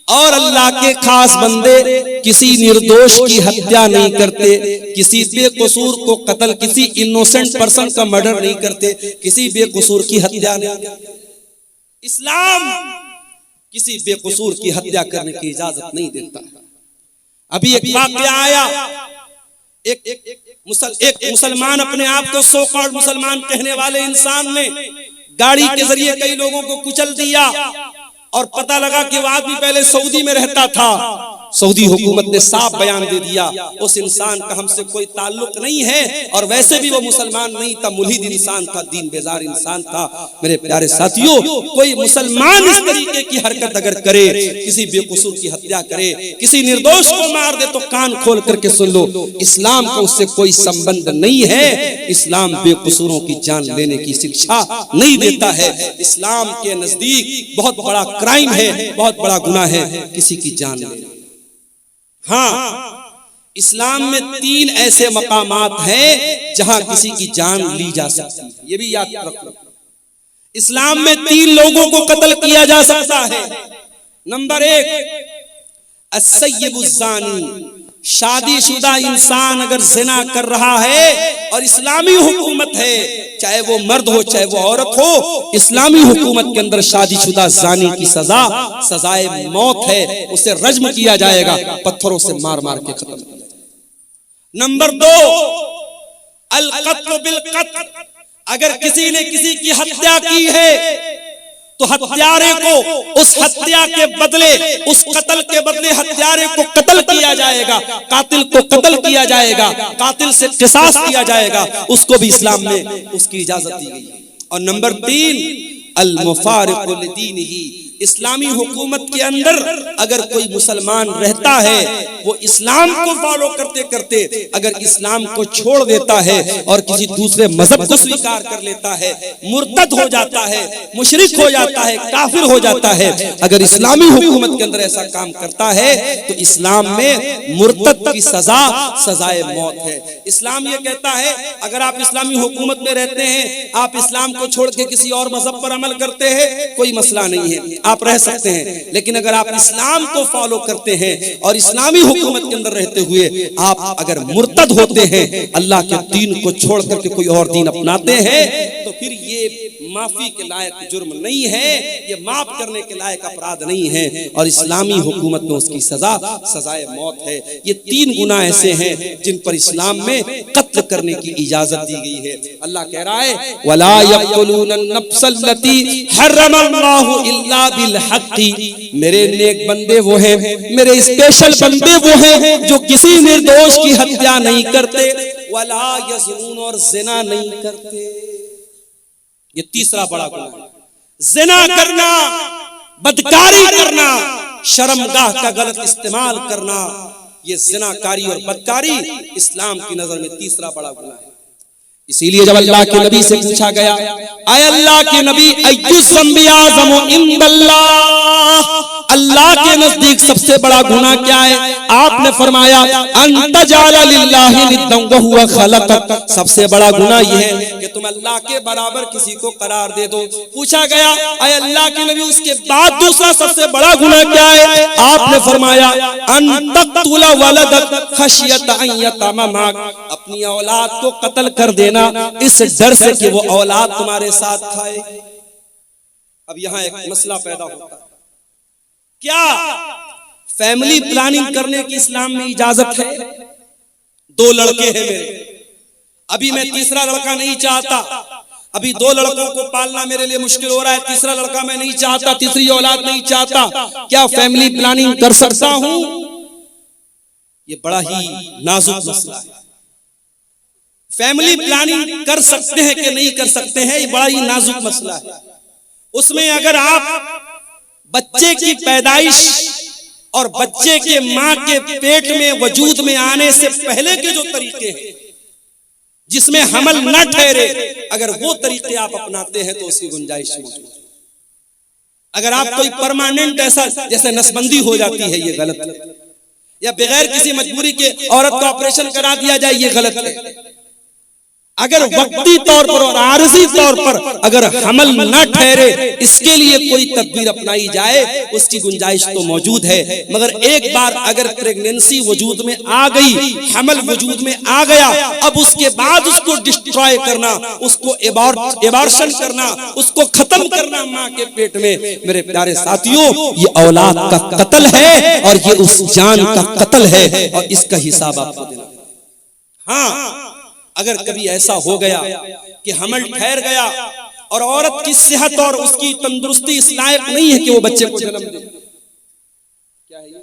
और अल्लाह के खास बंदे किसी निर्दोष की हत्या नहीं करते, किसी बेकसूर को कत्ल, किसी इनोसेंट पर्सन का मर्डर नहीं करते, किसी बेकसूर की हत्या नहीं करते। इस्लाम किसी बेकसूर की हत्या करने की इजाजत नहीं देता। अभी एक वाक़या आया, एक मुसलमान, अपने आप को सो कॉल्ड मुसलमान कहने वाले इंसान ने गाड़ी के जरिए कई लोगों को कुचल दिया, और पता लगा कि वो आदमी पहले सऊदी में रहता था। सऊदी हुकूमत ने साफ बयान दे दिया उस इंसान का हमसे कोई ताल्लुक नहीं है, और वैसे भी वो मुसलमान नहीं था, मुल्हिद इंसान था, दीन बेजार इंसान था। मेरे प्यारे साथियों, कोई मुसलमान इस तरीके की हरकत अगर करे, किसी बेकसूर की हत्या करे, किसी निर्दोष को मार दे, तो कान खोल करके सुन लो, इस्लाम को उससे कोई संबंध नहीं है। इस्लाम बेकसूरों की जान लेने की शिक्षा नहीं देता है। इस्लाम के नजदीक बहुत बड़ा क्राइम है, बहुत बड़ा गुनाह है किसी की जान लेना। हाँ, इस्लाम में 3 ऐसे मकामात हैं जहां किसी की जान ली जा सकती है, ये भी याद रखो। इस्लाम में 3 लोगों को कत्ल किया जा सकता है। नंबर 1, अस्सय्यिबुज़्ज़ानी, शादीशुदा इंसान अगर जिना कर रहा है और इस्लामी हुकूमत है, चाहे वो मर्द हो चाहे वो औरत हो, इस्लामी हुकूमत के अंदर शादीशुदा जानी की सजा सजाए मौत है, उसे रज्म किया जाएगा, पत्थरों से मार मार के खत्म किया जाएगा। नंबर 2, अल क़त्ल बिल क़त्ल, अगर किसी ने किसी की हत्या की है तो हत्यारे को उस हत्या के बदले, उस कत्ल के बदले हत्यारे को कत्ल किया जाएगा, कातिल को कत्ल किया जाएगा, कातिल से क़िसास किया जाएगा, उसको भी इस्लाम में उसकी इजाजत दी गई है। और नंबर 3, अल मुफारिक़ु लिदीनिही, इस्लामी हुकूमत के अंदर अगर कोई मुसलमान रहता है, वो इस्लाम को फॉलो करते करते अगर इस्लाम को छोड़ देता है और किसी दूसरे मजहब को स्वीकार कर लेता है, मुर्तद हो जाता है, मुशरिक हो जाता है, काफिर हो जाता है, अगर इस्लामी हुकूमत के अंदर ऐसा काम करता है तो इस्लाम में मुर्तद की सजा सजाए मौत है। इस्लाम ये कहता है अगर आप इस्लामी हुकूमत में रहते हैं, आप इस्लाम को छोड़ के किसी और मजहब पर अमल करते हैं, कोई मसला नहीं है, आप रह सकते हैं। लेकिन अगर आप इस्लाम को फॉलो करते हैं और इस्लामी हुकूमत के अंदर रहते हुए आप अगर मुर्तद होते हैं, अल्लाह के दीन को छोड़ करके कोई और दीन अपनाते हैं, तो फिर ये माफी के लायक जुर्म नहीं है, ये माफ करने के लायक अपराध नहीं है, और इस्लामी हुकूमत में उसकी सजा सजाए मौत है। ये 3 गुनाह ऐसे हैं जिन पर इस्लाम में कत्ल करने की इजाजत दी गई है। अल्लाह कह रहा है वला यक़तुलून नफ्सल्लती हर्रमल्लाहु इल्ला बिल हक़्क़ि, मेरे नेक बंदे वो हैं, मेरे स्पेशल बंदे वो हैं जो किसी निर्दोष की हत्या नहीं करते, वला यज़नून, और जिना नहीं करते। ये तीसरा बड़ा गुनाह है, जिना करना, बदकारी करना, शर्मगाह का गलत इस्तेमाल करना। ये जिनाकारी और बदकारी इस्लाम की नजर में तीसरा बड़ा गुनाह है। इसीलिए जब अल्लाह के नबी से पूछा गया, आय अल्लाह के नबी अय्युज़्ज़म्बि आज़मु इंदल्लाह, अल्लाह के नजदीक सबसे बड़ा गुनाह क्या है? आपने फरमाया अन तजाला लिल्लाहि निद्दन व हुवा खलक़क, सबसे बड़ा गुनाह यह है कि तुम अल्लाह के बराबर किसी को करार दे दो। पूछा गया आय अल्लाह के नबी उसके बाद दूसरा सबसे बड़ा गुनाह क्या है? आपने फरमाया अन तक़तुला वलदक खशियत अन यतमा माक, अपनी औलाद को कत्ल कर देना इस डर से कि वो औलाद तुम्हारे साथ खाए। अब यहां एक मसला पैदा होता है, क्या फैमिली प्लानिंग करने की इस्लाम में इजाजत है? 2 लड़के हैं मेरे, अभी मैं तीसरा लड़का नहीं चाहता, अभी 2 लड़कों को पालना मेरे लिए मुश्किल हो रहा है, तीसरा लड़का मैं नहीं चाहता, तीसरी औलाद नहीं चाहता, क्या फैमिली प्लानिंग कर सकता हूं? ये बड़ा ही नाजुक मसला है। फैमिली प्लानिंग कर सकते हैं कि नहीं कर सकते हैं, ये बड़ा ही नाजुक मसला है। उसमें अगर आप बच्चे की पैदाइश और बच्चे के मां के पेट में वजूद में आने से पहले के जो तरीके हैं जिसमें हमल न ठहरे, अगर वो तरीके आप अपनाते हैं तो उसकी गुंजाइश मौजूद है। अगर आप कोई परमानेंट ऐसा जैसे नसबंदी हो जाती है, ये गलत है, या बगैर किसी मजबूरी के औरत का ऑपरेशन करा दिया जाए, ये गलत है। अगर वक्ती तौर पर और आरजी तौर पर अगर हमल न ठहरे, इसके लिए कोई तदबीर अपनाई जाए, उसकी गुंजाइश तो मौजूद है। मगर एक बार अगर प्रेगनेंसी वजूद में आ गई, हमल वजूद में आ गया, अब उसके बाद उसको डिस्ट्रॉय करना, उसको एबॉर्शन करना, उसको खत्म करना मां के पेट में, मेरे प्यारे साथियों, ये औलाद का कत्ल है और ये उस जान का कत्ल है, और इसका हिसाब आपको देना। हाँ, अगर कभी ऐसा हो गया कि हमल ठहर गया और औरत की सेहत और उसकी तंदुरुस्ती इस लायक नहीं है कि वो बच्चे को जन्म दे, क्या है ये?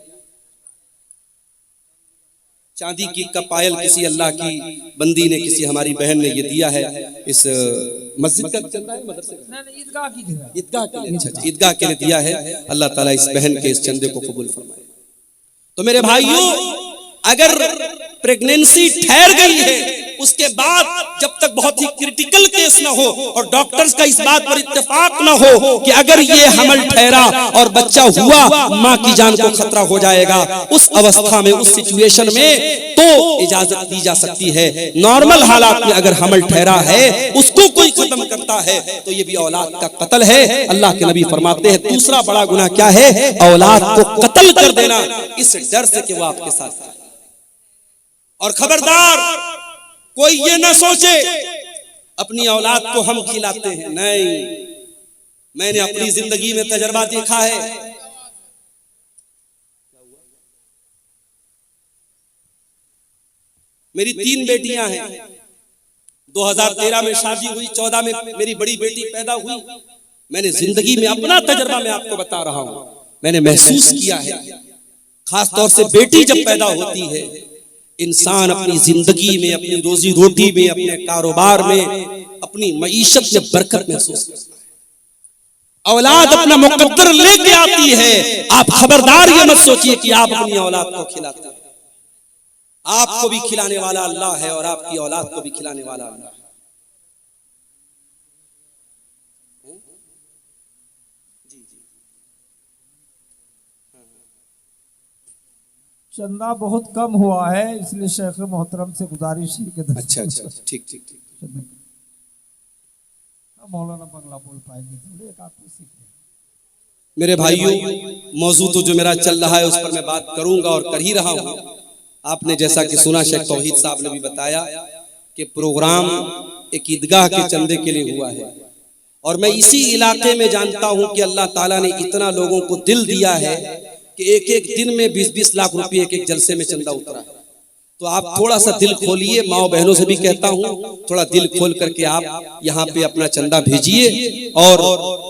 चांदी की का पायल किसी अल्लाह की बंदी ने, किसी हमारी बहन ने ये दिया है, इस मस्जिद का चंदा है, मदरसे का, ईदगाह के लिए, अच्छा ईदगाह के लिए दिया है। अल्लाह ताला इस बहन के इस चंदे को कबूल फरमाए। तो मेरे भाइयों, अगर प्रेगनेंसी ठहर गई है, उसके बाद जब तक बहुत ही क्रिटिकल केस ना हो और डॉक्टर्स का इस बात पर इत्तेफाक ना हो कि अगर ये हमल ठहरा और बच्चा हुआ, मां की जान को खतरा हो जाएगा, उस अवस्था में, उस सिचुएशन में तो इजाजत दी जा सकती है। नॉर्मल हालात में अगर हमल ठहरा है, उसको कोई खत्म करता है, तो ये भी औलाद का कत्ल है। अल्लाह के नबी फरमाते हैं दूसरा बड़ा गुनाह क्या है? औलाद को कत्ल कर देना इस डर से कि वो आपके साथ है। और खबरदार, कोई ये ना सोचे अपनी औलाद को हम खिलाते हैं, नहीं, मैंने अपनी जिंदगी में तजर्बा देखा है। मेरी 3 बेटियां हैं, 2013 में शादी हुई, 14 में मेरी बड़ी बेटी पैदा हुई। मैंने जिंदगी में अपना तजर्बा मैं आपको बता रहा हूं, मैंने महसूस किया है, खास तौर से बेटी जब पैदा होती है, इंसान अपनी जिंदगी में, अपनी रोजी रोटी में, अपने कारोबार में, अपनी मईशत में बरकत महसूस करता है। औलाद अपना मुकद्दर लेके आती है। आप खबरदार ये मत सोचिए कि आप अपनी औलाद को खिलाते हैं। आपको भी खिलाने वाला अल्लाह है और आपकी औलाद को भी खिलाने वाला अल्लाह है। चंदा बहुत कम हुआ है, इसलिए शेख मोहतरम से गुजारिश है कि अच्छा अच्छा, ठीक ठीक ठीक। मौलाना बंगला बोल पाएंगे थोड़े, एक आपको सीख लें। मेरे भाइयों, मौजू तो जो मेरा चल रहा है उस पर मैं बात करूंगा और कर ही रहा हूं। आपने जैसा कि सुना, शेख तौहीद साहब ने भी बताया कि प्रोग्राम एक ईदगाह के चंदे के लिए हुआ है और मैं इसी इलाके में जानता हूं कि अल्लाह ताला ने इतना लोगों को दिल दिया है कि एक एक दिन में 20-20 लाख रुपए एक एक जलसे में चंदा उतरा है। तो आप थोड़ा सा दिल खोलिए, माओ बहनों से भी कहता हूं, थोड़ा दिल खोल करके आप यहाँ पे अपना चंदा भेजिए और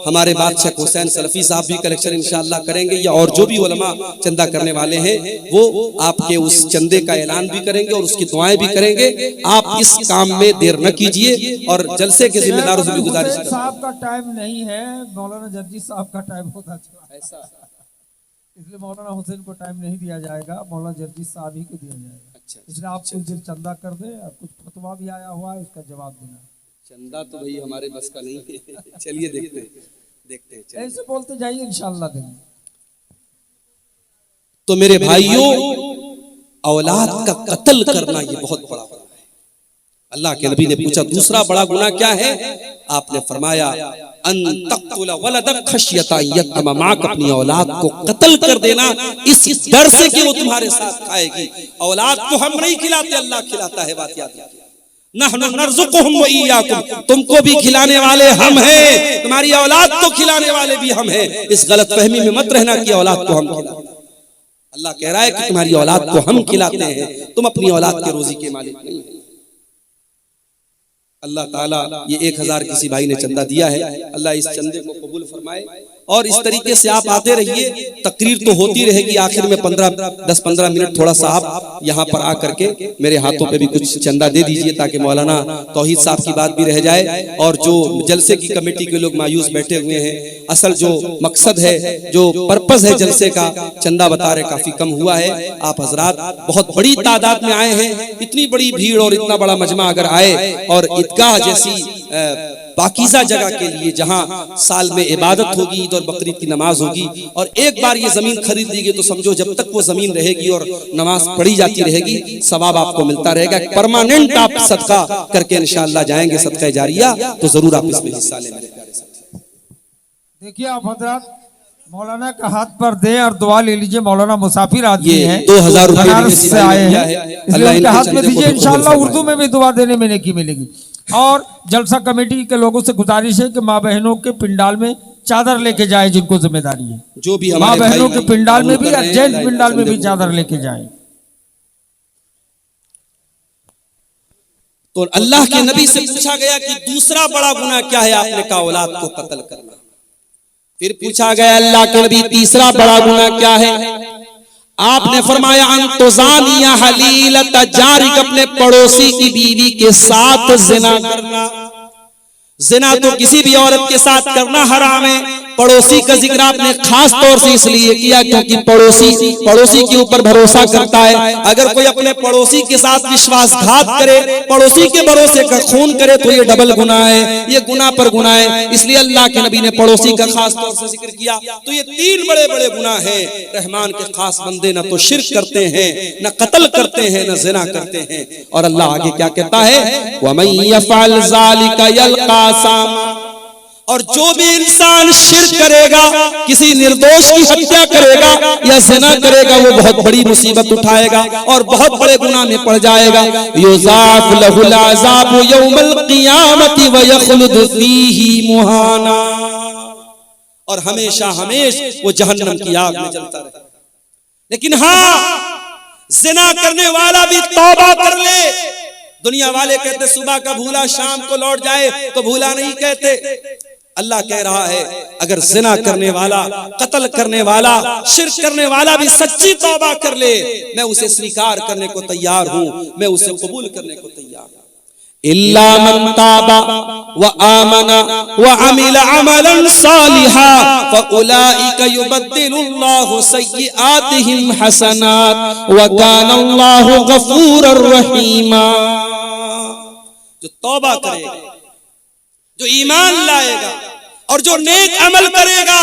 हमारे बादशाह हुसैन सलफी साहब भी कलेक्शन इंशाअल्लाह करेंगे या और जो भी उलमा चंदा करने वाले हैं वो आपके उस चंदे का ऐलान भी करेंगे और उसकी दुआएं भी करेंगे। आप इस काम में देर न कीजिए और जलसे के जिम्मेदारों से भी गुजारिश करें। साहब का टाइम नहीं है, मौलाना जर्जी साहब का टाइम होता चला ऐसा, इसलिए मौलाना हुसैन को टाइम नहीं दिया जाएगा, मौलाना जर्जी साहब ही को दिया जाएगा। इसलिए आप कुछ देर चंदा कर दे और कुछ फतवा भी आया हुआ है उसका जवाब देना। चंदा तो भाई हमारे बस का नहीं है, चलिए देखते हैं। ऐसे बोलते जाइए, इंशाअल्लाह देंगे। तो मेरे भाइयों, औलाद का कत्ल करना ये बहुत बड़ा गुनाह है। अल्लाह के नबी ने पूछा दूसरा बड़ा गुनाह क्या है? आपने फरमाया अन तक़तुल वलदक खश्यता यतमा माक, अपनी औलाद को कत्ल कर देना इस डर से कि वो तुम्हारे साथ खाएगी। औलाद को हम नहीं खिलाते, अल्लाह खिलाता है, बात याद रखिए। नहनु नर्ज़ुकुहुम व इय्याकुम, तुमको भी खिलाने वाले हम हैं, तुम्हारी औलाद को खिलाने वाले भी हम हैं। इस गलतफहमी में मत रहना कि औलाद को हम खिलाते हैं। अल्लाह कह रहा है कि तुम्हारी औलाद को हम खिलाते हैं, तुम अपनी औलाद के रोजी के मालिक नहीं हो। अल्लाह ताला ये 1000 किसी भाई ने चंदा दिया है, अल्लाह इस चंदे को कबूल फरमाए और इस तरीके से आप आते रहिए। तकरीर तो होती रहेगी, आखिर में 10-15 मिनट थोड़ा सा आप यहाँ पर आकर के मेरे हाथों पे भी कुछ चंदा दे दीजिए ताकि मौलाना तौहीद साहब की बात भी रह जाए और जो जलसे की कमेटी के लोग मायूस बैठे हुए हैं, असल जो मकसद है, जो पर्पज है जलसे का, चंदा बता रहे काफी कम हुआ है। आप हजरात बहुत बड़ी तादाद में आए हैं, इतनी बड़ी भीड़ और इतना बड़ा मजमा अगर आए और ईदगाह जैसी पाकीज़ा जगह के लिए जहां साल में इबादत होगी, ईद और बकरीद की नमाज होगी और एक बार ये जमीन खरीद ली गई तो समझो जब तक वो जमीन रहेगी और नमाज पढ़ी जाती रहेगी, सवाब आपको मिलता रहेगा। परमानेंट आप सदका करके इंशाअल्लाह जाएंगे, सदका जारिया, तो जरूर आप इसमें हिस्सा लें मेरे प्यारे साथी। देखिए आप हजरात मौलाना का हाथ पर दे और दुआ ले लीजिए। मौलाना मुसाफिर आदमी है, 2000 रुपए से आए हैं, इसलिए उनके हाथ में दीजिए, इंशाअल्लाह उर्दू में भी दुआ देने में नेकी मिलेगी। और जलसा कमेटी के लोगों से गुजारिश है कि माँ बहनों के पिंडाल में चादर लेके जाए, जिनको जिम्मेदारी है, जो भी माँ बहनों के पिंडाल में भी, जेंट्स पिंडाल में भी चादर लेके जाए। तो अल्लाह के नबी से पूछा गया कि दूसरा बड़ा गुनाह क्या है? आपने कहा औलाद को कत्ल करना। फिर पूछा गया अल्लाह के नबी तीसरा बड़ा गुनाह क्या है? आपने फरमाया अंतुजानिया हलीलत जारिक, अपने पड़ोसी की बीवी के साथ जिना करना। जिना तो किसी भी औरत के साथ करना हराम है। पड़ोसी का जिक्र आपने खास तौर से इसलिए किया क्योंकि पड़ोसी के ऊपर भरोसा करता है। अगर कोई अपने पड़ोसी के साथ विश्वासघात करे, पड़ोसी के भरोसे का खून करे तो ये डबल गुनाह है, ये गुनाह पर गुनाह है। इसलिए अल्लाह के नबी ने पड़ोसी का खास तौर से जिक्र किया। तो ये 3 बड़े बड़े गुनाह हैं। रहमान के खास बंदे न तो शिर्क करते हैं, न कत्ल करते हैं, न जिना करते हैं। और अल्लाह आगे क्या कहता है? वमन यफअल ज़ालिका यल्का सामा, और जो भी इंसान शिर्क करेगा, किसी निर्दोष की हत्या करेगा या ज़िना करेगा, वो बहुत बड़ी मुसीबत उठाएगा और बहुत बड़े गुनाह में पड़ जाएगा। युज़ाफ लहुल अज़ाबु यौमल क़ियामति व यख़लुद फ़ीही मुहाना, और हमेशा वो जहन्नम की आग में जलता रहे। लेकिन हाँ, ज़िना करने वाला भी तौबा कर ले। दुनिया वाले कहते सुबह का भूला शाम को लौट जाए, तो भूला नहीं कहते। अल्लाह कह रहा है अगर जिना करने वाला, कत्ल करने वाला, शिर्क करने वाला भी सच्ची तौबा कर ले, मैं उसे स्वीकार करने को तैयार हूं, मैं उसे कबूल करने को तैयार हूं। इल्ला मन ताबा व आमना व अमिल अमलन सालिहा फउलाइका युबद्दिलुल्लाहु सय्यिआतिहिम हसनात व काना अल्लाहु गफूरर रहीमा। जो तौबा करेगा, जो ईमान लाएगा और जो नेक अमल करेगा,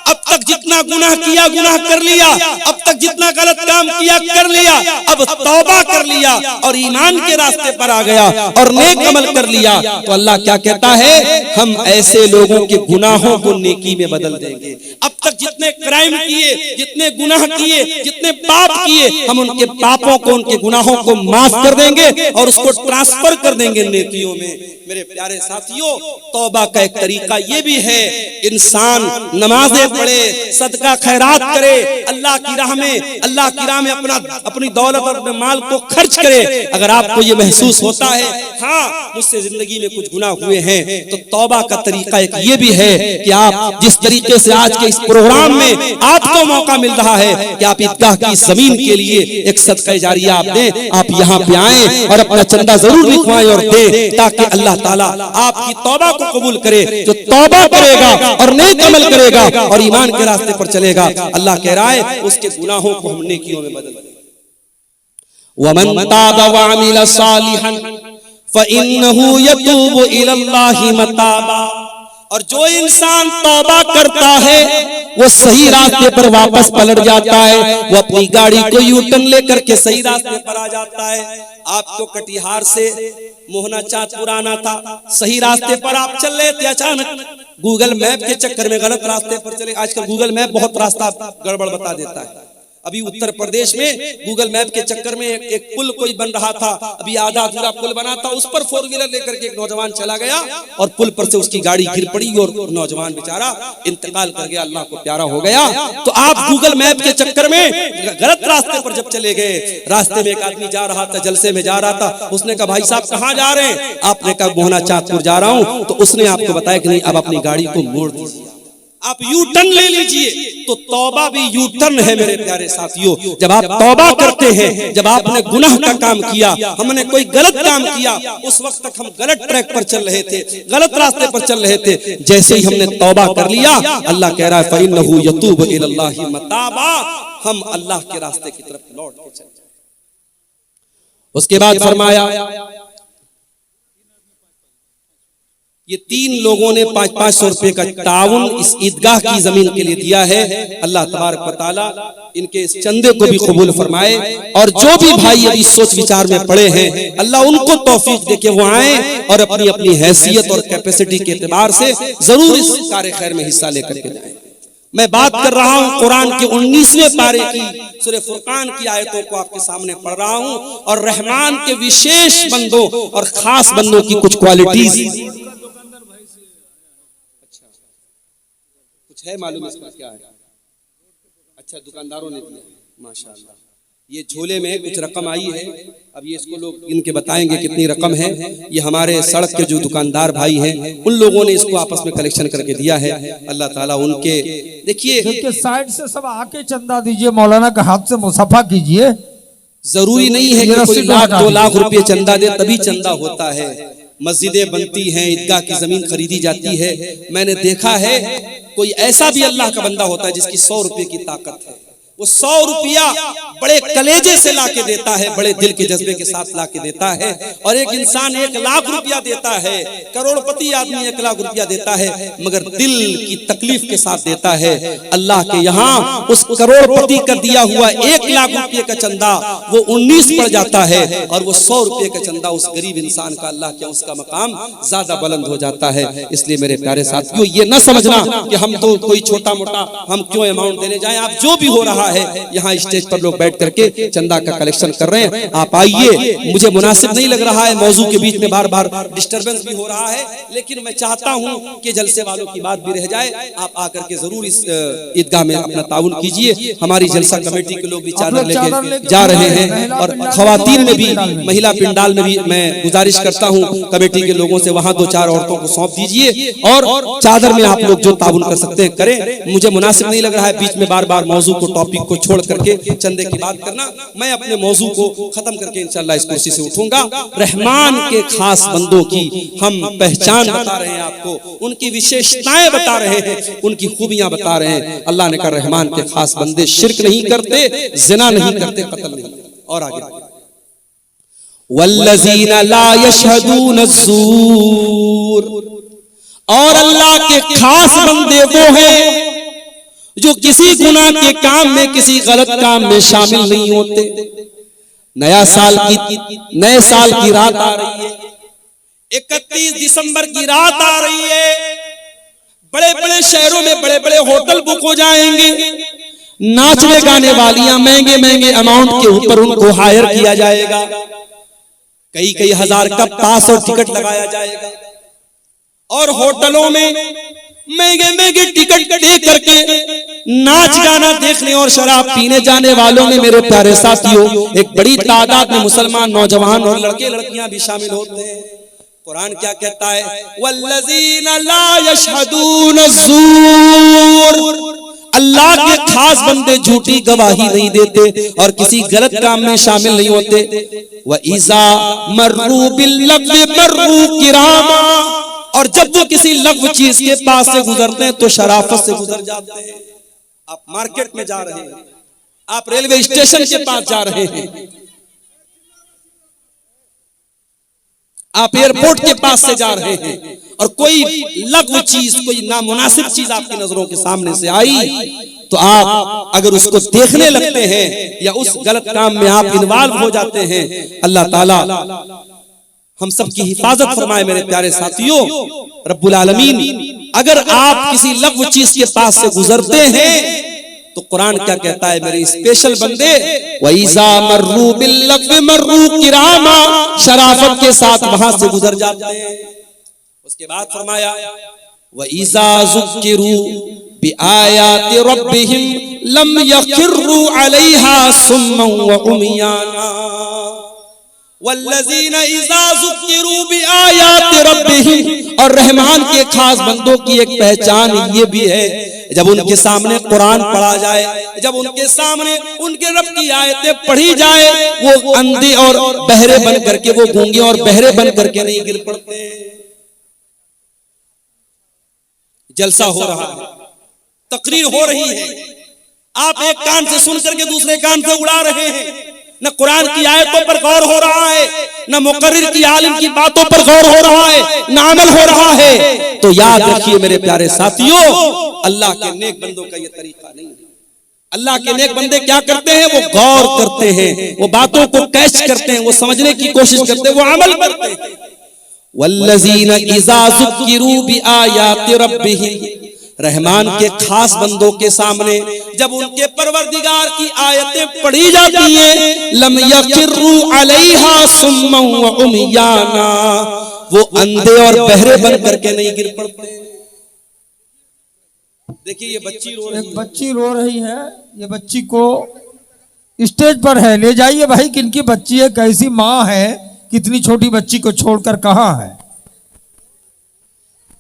अब तक जितना गुनाह किया गुनाह कर लिया, अब तक जितना गलत काम किया कर लिया, अब तौबा कर लिया और ईमान के रास्ते पर आ गया और नेक अमल कर लिया, तो अल्लाह क्या कहता है, हम ऐसे लोगों के गुनाहों को नेकी में बदल देंगे। अब तक जितने क्राइम किए, जितने गुनाह किए, जितने पाप किए, हम उनके पापों को, उनके गुनाहों को माफ कर देंगे और उसको ट्रांसफर कर देंगे नेकियों में। मेरे प्यारे साथियों, तौबा का एक तरीका ये भी है, इंसान नमाजें पढ़े, सदका खैरात करे, अल्लाह की राह में अपनी दौलत और अपने माल को खर्च करे। अगर आपको ये महसूस होता है हाँ मुझसे जिंदगी में कुछ गुनाह हुए हैं, तो तौबा का तरीका एक ये भी है कि आप जिस तरीके से आज के इस प्रोग्राम में आपको मौका मिल रहा है कि आप ईदगाह की जमीन के लिए एक सदका जारिया आप दें, आप यहाँ पे आए और अपना चंदा जरूर लिखवाएं और दें, ताकि अल्लाह ताला आपकी तौबा को कबूल करे। जो तौबा करेगा और नेक अमल करेगा और ईमान के रास्ते पर चलेगा, अल्लाह कह रहा है उसके गुनाहों को हम नेकियों में बदल देंगे। वमन ताबा व अमिल सालिहन फइन्नहु यतूबु इलल्लाहि मताबा। और जो इंसान तौबा करता है वो सही रास्ते पर वापस पलट जाता है, वो अपनी गाड़ी को यूटर्न लेकर के सही रास्ते पर आ जाता है। आपको कटिहार से मोहना चाँदपुर आना था, सही रास्ते पर आप चल रहे थे, अचानक गूगल मैप के चक्कर में गलत रास्ते पर चले। आजकल गूगल मैप बहुत रास्ता गड़बड़ बता देता है। अभी उत्तर प्रदेश में गूगल मैप के चक्कर में एक पुल कोई बन रहा था, अभी आधा अधूरा पुल बना था, उस पर 4 व्हीलर लेकर के एक नौजवान चला गया और पुल पर से उसकी गाड़ी गिर पड़ी और नौजवान बेचारा इंतकाल कर गया, अल्लाह को प्यारा हो गया। तो आप गूगल मैप के चक्कर में गलत रास्ते पर जब चले गए, रास्ते में एक आदमी जा रहा था, जलसे में जा रहा था, उसने कहा भाई साहब कहाँ जा रहे हैं? आपने कहा मोहना चाँदपुर जा रहा हूँ। तो उसने आपको बताया कि नहीं, अब अपनी गाड़ी को मोड़ दीजिए, आप यू टर्न ले लीजिए। तो तौबा भी यू टर्न है मेरे प्यारे साथियों। जब आप तौबा करते हैं, जब आपने गुनाह का काम किया, हमने कोई गलत काम किया, उस वक्त तक हम गलत ट्रैक पर चल रहे थे, गलत रास्ते पर चल रहे थे, जैसे ही हमने तौबा कर लिया, अल्लाह कह रहा है फइन्नहु यतूबु इलल्लाहि मताबा, हम अल्लाह के रास्ते की तरफ लौट के चल जाए। उसके बाद फरमाया ये 3 लोगों ने 500-500 रुपए का ताउन इस ईदगाह की जमीन के लिए दिया है। अल्लाह तबारक व तआला इनके इस चंदे को भी कबूल फरमाए। और जो भी भाई अभी सोच विचार में पड़े हैं, अल्लाह उनको तौफीक दे के वो आए और अपनी अपनी हैसियत और कैपेसिटी के एतबार से जरूर इस कार्य खैर में हिस्सा लेकर के जाए। मैं बात कर रहा हूँ कुरान के 19वें पारे की सूरह फुरकान की आयतों को आपके सामने पढ़ रहा हूँ और रहमान के विशेष बंदों और खास बंदों की कुछ क्वालिटीज है मालूम इसका क्या है? अच्छा, दुकानदारों ने दिया, माशाअल्लाह। ये झोले में कुछ रकम आई है, अब ये इसको लोग इनके बताएंगे कितनी रकम है। ये हमारे सड़क के जो दुकानदार भाई हैं, उन लोगों ने इसको आपस में कलेक्शन करके दिया है। अल्लाह ताला उनके देखिए साइड से सब आके चंदा दीजिए, मौलाना का हाथ से मुसाफा कीजिए। जरूरी नहीं है कि कोई 1-2 लाख रुपए चंदा दे तभी चंदा होता है। मस्जिदें बनती हैं, ईदगाह की जमीन खरीदी जाती है। मैंने देखा है कोई ऐसा भी अल्लाह का बंदा होता है जिसकी 100 रुपए की ताकत है, वो 100 रुपया बड़े कलेजे से लाके देता है, बड़े दिल के जज्बे के साथ लाके देता है। और एक इंसान 1 लाख रुपया देता है, करोड़पति आदमी 1 लाख रुपया देता है, मगर दिल की तकलीफ के साथ देता है। अल्लाह के यहाँ उस करोड़पति का दिया हुआ 1 लाख रुपये का चंदा वो 19 पड़ जाता है और वो 100 रुपये का चंदा उस गरीब इंसान का अल्लाह के उसका मकाम ज्यादा बुलंद हो जाता है। इसलिए मेरे प्यारे साथियों, ये न समझना कि हम तो कोई छोटा मोटा हम क्यों अमाउंट देने जाएं। आप जो भी हो रहा है, यहाँ स्टेज पर लोग बैठ करके चंदा का कलेक्शन कर रहे हैं, आप आइए। मुझे मुनासिब नहीं लग रहा है, मौजू के बीच में बार बार डिस्टरबेंस भी हो रहा है, लेकिन मैं चाहता हूँ कि जलसे वालों की बात भी रह जाए। आप आकर के जरूर इस ईदगाह में अपना ताउन कीजिए। हमारी जलसा कमेटी के लोग भी चादर लेके जा रहे हैं और खवातीन में भी, महिला पिंडाल में भी मैं गुजारिश करता हूँ कमेटी के लोगों से वहाँ 2-4 औरतों को सौंप दीजिए और चादर में आप लोग जो ताउन कर सकते हैं करें। मुझे मुनासिब नहीं लग रहा है बीच में बार बार मौजू को टॉपिक टॉपिक को छोड़ करके चंदे की बात करना। मैं अपने मौजू को खत्म करके इंशाअल्लाह इस कुर्सी से उठूंगा। रहमान के खास बंदों की हम पहचान बता रहे हैं, आपको उनकी विशेषताएं बता रहे हैं, उनकी खूबियां बता रहे हैं। अल्लाह ने कहा रहमान के खास बंदे शिर्क नहीं करते, जिना नहीं करते, कत्ल नहीं करते। और आगे वल्लज़ीना ला यशहदून ज़ूर, और अल्लाह के खास बंदे वो हैं जो किसी गुनाह के काम में, किसी गलत काम में शामिल नहीं होते। नए साल की रात आ रही है, 31 दिसंबर की रात आ रही है। बड़े बड़े शहरों में बड़े बड़े होटल बुक हो जाएंगे, नाचने गाने वालियां महंगे महंगे अमाउंट के ऊपर उनको हायर किया जाएगा, कई कई हजार का पास और टिकट लगाया जाएगा, और होटलों में महंगे महंगे टिकट दे करके नाच गाना देखने और शराब पीने जाने वालों में मेरे प्यारे साथियों एक बड़ी तादाद में मुसलमान नौजवान और लड़के लड़कियां भी शामिल होते हैं। कुरान क्या कहता है, वल्लज़ीना ला यशहदून ज़ूर, अल्लाह के खास बंदे झूठी गवाही नहीं देते और किसी गलत काम में शामिल नहीं होते। व इज़ा मर्रू बिल्लग़्वी मर्रू किरामा, और जब वो किसी लग़्व चीज के पास से गुजरते हैं तो शराफत से गुजर जाते हैं। आप मार्केट में जा रहे हैं, आप रेलवे स्टेशन के पास जा रहे हैं, आप एयरपोर्ट के पास से जा रहे हैं, और कोई लग़्व चीज, कोई नामुनासिब चीज आपकी नजरों के सामने से आई, तो आप अगर उसको देखने लगते हैं या उस गलत काम में आप इन्वॉल्व हो जाते हैं, अल्लाह ताला हम सब की हिफाजत फरमाए। मेरे प्यारे साथियों, रब्बुल आलमीन अगर आप किसी लग़्व चीज के पास से गुजरते हैं तो कुरान क्या कहता है, मेरे स्पेशल बंदे, वइज़ा मर्रू बिल्लग़्वी मर्रू किरामा, शराफत के साथ वहां से गुजर जाते हैं। उसके बाद फरमाया वइज़ा ज़ुक्किरू बिआयाति रब्बिहिम लम यखिर्रू अलैहा सुम्मन व उमियाना, वल्लज़ीना इज़ा ज़ुक्किरू बिआयाति रब्बिहिम, और रहमान के खास बंदों की एक पहचान ये भी है, जब उनके सामने कुरान पढ़ा जाए, जब उनके सामने उनके रब की आयतें पढ़ी जाए, वो अंधे और बहरे बन करके, वो गूंगे और बहरे बन करके नहीं गिर पड़ते। जलसा हो रहा है, तकरीर हो रही है, आप एक कान से सुन करके दूसरे कान से उड़ा रहे हैं, न कुरान की आयतों पर गौर हो रहा है, न मुकर्रिर की आलिम की बातों पर गौर हो रहा है, न अमल हो रहा है। तो याद रखिए मेरे प्यारे साथियों, अल्लाह के नेक बंदों का ये तरीका नहीं है। अल्लाह के नेक बंदे क्या करते हैं, वो गौर करते हैं, वो बातों को कैच करते हैं, वो समझने की कोशिश करते हैं, वो अमल करते हैं। वल्लज़ीना इज़ा ज़ुक्किरू बिआयाति रब्बिहिम, रहमान के खास बंदों के सामने जब उनके परवरदिगार की आयतें पढ़ी जाती हैं, लम यखिर्रू अलैहा सुम्मन व उमियाना, वो अंधे और बहरे बन करके नहीं गिर पड़ते। देखिए ये बच्ची रो रही है, एक बच्ची रो रही है, ये बच्ची को स्टेज पर है, ले जाइए भाई, किनकी बच्ची है, कैसी माँ है, कितनी छोटी बच्ची को छोड़कर कहाँ है,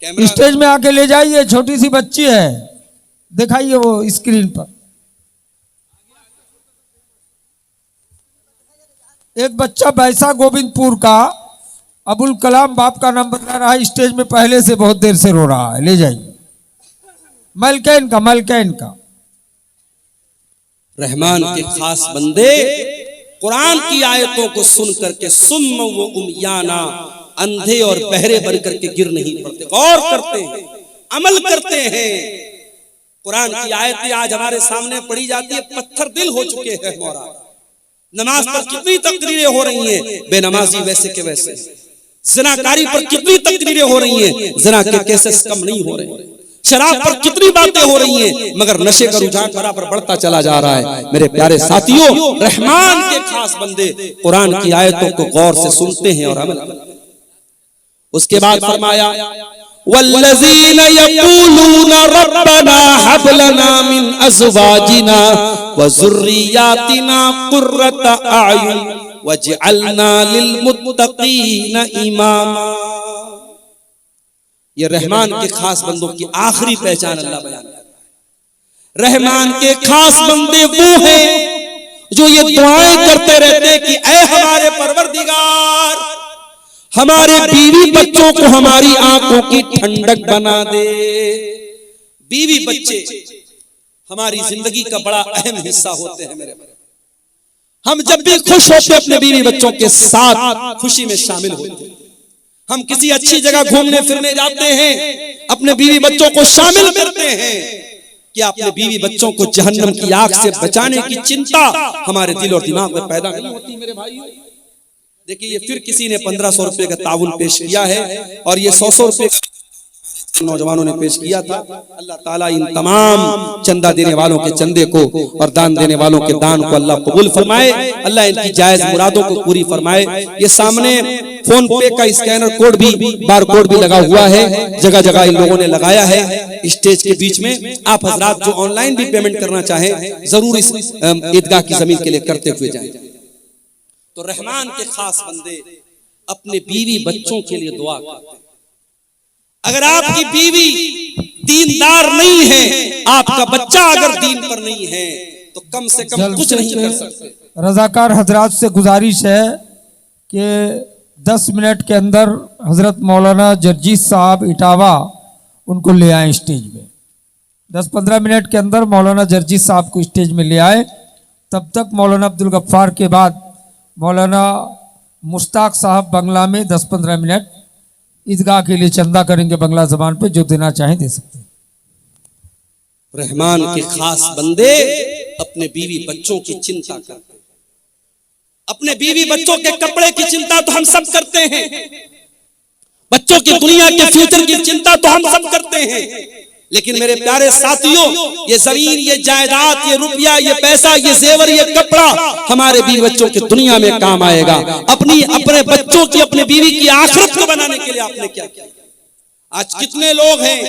स्टेज में आके ले जाइए, छोटी सी बच्ची है, दिखाइए वो स्क्रीन पर। एक बच्चा बैसा गोविंदपुर का, अबुल कलाम बाप का नाम बता रहा है, स्टेज में पहले से बहुत देर से रो रहा है, ले जाइए। मलकैन का रहमान के खास बंदे कुरान की आयतों को सुन करके सुम्म व उमियाना, अंधे और बहरे बन करके गिर नहीं पड़ते, गौर करते हैं, अमल करते हैं। कुरान की आयतें आज हमारे सामने पढ़ी जाती है, पत्थर दिल हो चुके हैं मोरा। नमाज पर कितनी तकरीरें हो रही हैं, बेनमाजी वैसे के वैसे। ज़िनाकारी पर कितनी तकरीरें हो रही हैं, ज़िना के केसेस कम नहीं हो रहे। शराब पर कितनी बातें हो रही हैं, मगर नशे का रुझान बराबर बढ़ता चला जा रहा है। मेरे प्यारे साथियों, रहमान के खास बंदे कुरान की आयतों को गौर से सुनते हैं और अमल करते हैं। उसके बाद फरमाया वल्लज़ीना यक़ूलूना रब्बना हब लना मिन अज़वाजिना व ज़ुर्रिय्यातिना क़ुर्रता अयुन वजअलना लिलमुत्तक़ीना इमामा। ये रहमान के खास बंदों की आखिरी पहचान अल्लाह बयान करता है। रहमान के खास बंदे वो हैं जो ये दुआएं करते रहते कि ऐ हमारे परवरदिगार, हमारे बीवी बच्चों को हमारी आंखों की ठंडक बना दे। बीवी बच्चे हमारी जिंदगी का बड़ा अहम हिस्सा होते हैं मेरे भाई। हम जब भी खुश होते अपने बीवी बच्चों के साथ खुशी में शामिल होते हैं। हम किसी अच्छी जगह घूमने फिरने जाते हैं, अपने बीवी बच्चों को शामिल करते हैं कि अपने बीवी बच्चों को जहन्नम की आग से बचाने की चिंता हमारे दिल और दिमाग में पैदा नहीं होती मेरे भाई। देखिए ये फिर किसी ने 1500 रुपए का ताउन पेश किया है और ये 100 रुपए नौजवानों ने पेश किया था। अल्लाह ताला इन तमाम चंदा देने वालों के चंदे को और दान देने वालों के दान को अल्लाह कबूल फरमाए। अल्लाह इनकी जायज मुरादों को पूरी फरमाए। ये सामने फोन पे का स्कैनर कोड भी, बार कोड भी लगा हुआ है, जगह जगह इन लोगों ने लगाया है स्टेज के बीच में। आप हजरात जो ऑनलाइन भी पेमेंट करना चाहें जरूर इस ईदगाह की जमीन के लिए करते हुए जाएं। तो रहमान के खास बंदे अपने बीवी बच्चों के लिए दुआ करते हैं। अगर आपकी बीवी दीनदार नहीं है, आपका बच्चा अगर दीन पर नहीं है, तो कम से कम कुछ नहीं कर सकते। रजाकार हजरात से गुजारिश है कि 10 मिनट के अंदर हजरत मौलाना जर्जीस साहब इटावा उनको ले आए स्टेज में। 10-15 मिनट के अंदर मौलाना जर्जीस साहब को स्टेज में ले आए। तब तक मौलाना अब्दुल गफ्फार के बाद मौलाना मुश्ताक साहब बंगला में 10-15 मिनट ईदगाह के लिए चंदा करेंगे बंगला जबान पे, जो देना चाहें दे सकते हैं। रहमान के खास बंदे अपने बीवी बच्चों की चिंता करते हैं। अपने बीवी बच्चों के कपड़े की चिंता तो हम सब करते हैं, बच्चों की दुनिया के फ्यूचर की चिंता तो हम सब करते हैं, लेकिन मेरे प्यारे साथियों ये जमीन, ये जायदाद, ये रुपया, ये पैसा, ये जेवर, ये कपड़ा हमारे बीवी बच्चों की दुनिया में काम आएगा। अपने बच्चों की, अपने बीवी की आखिरत को बनाने के लिए आपने क्या किया? आज कितने लोग हैं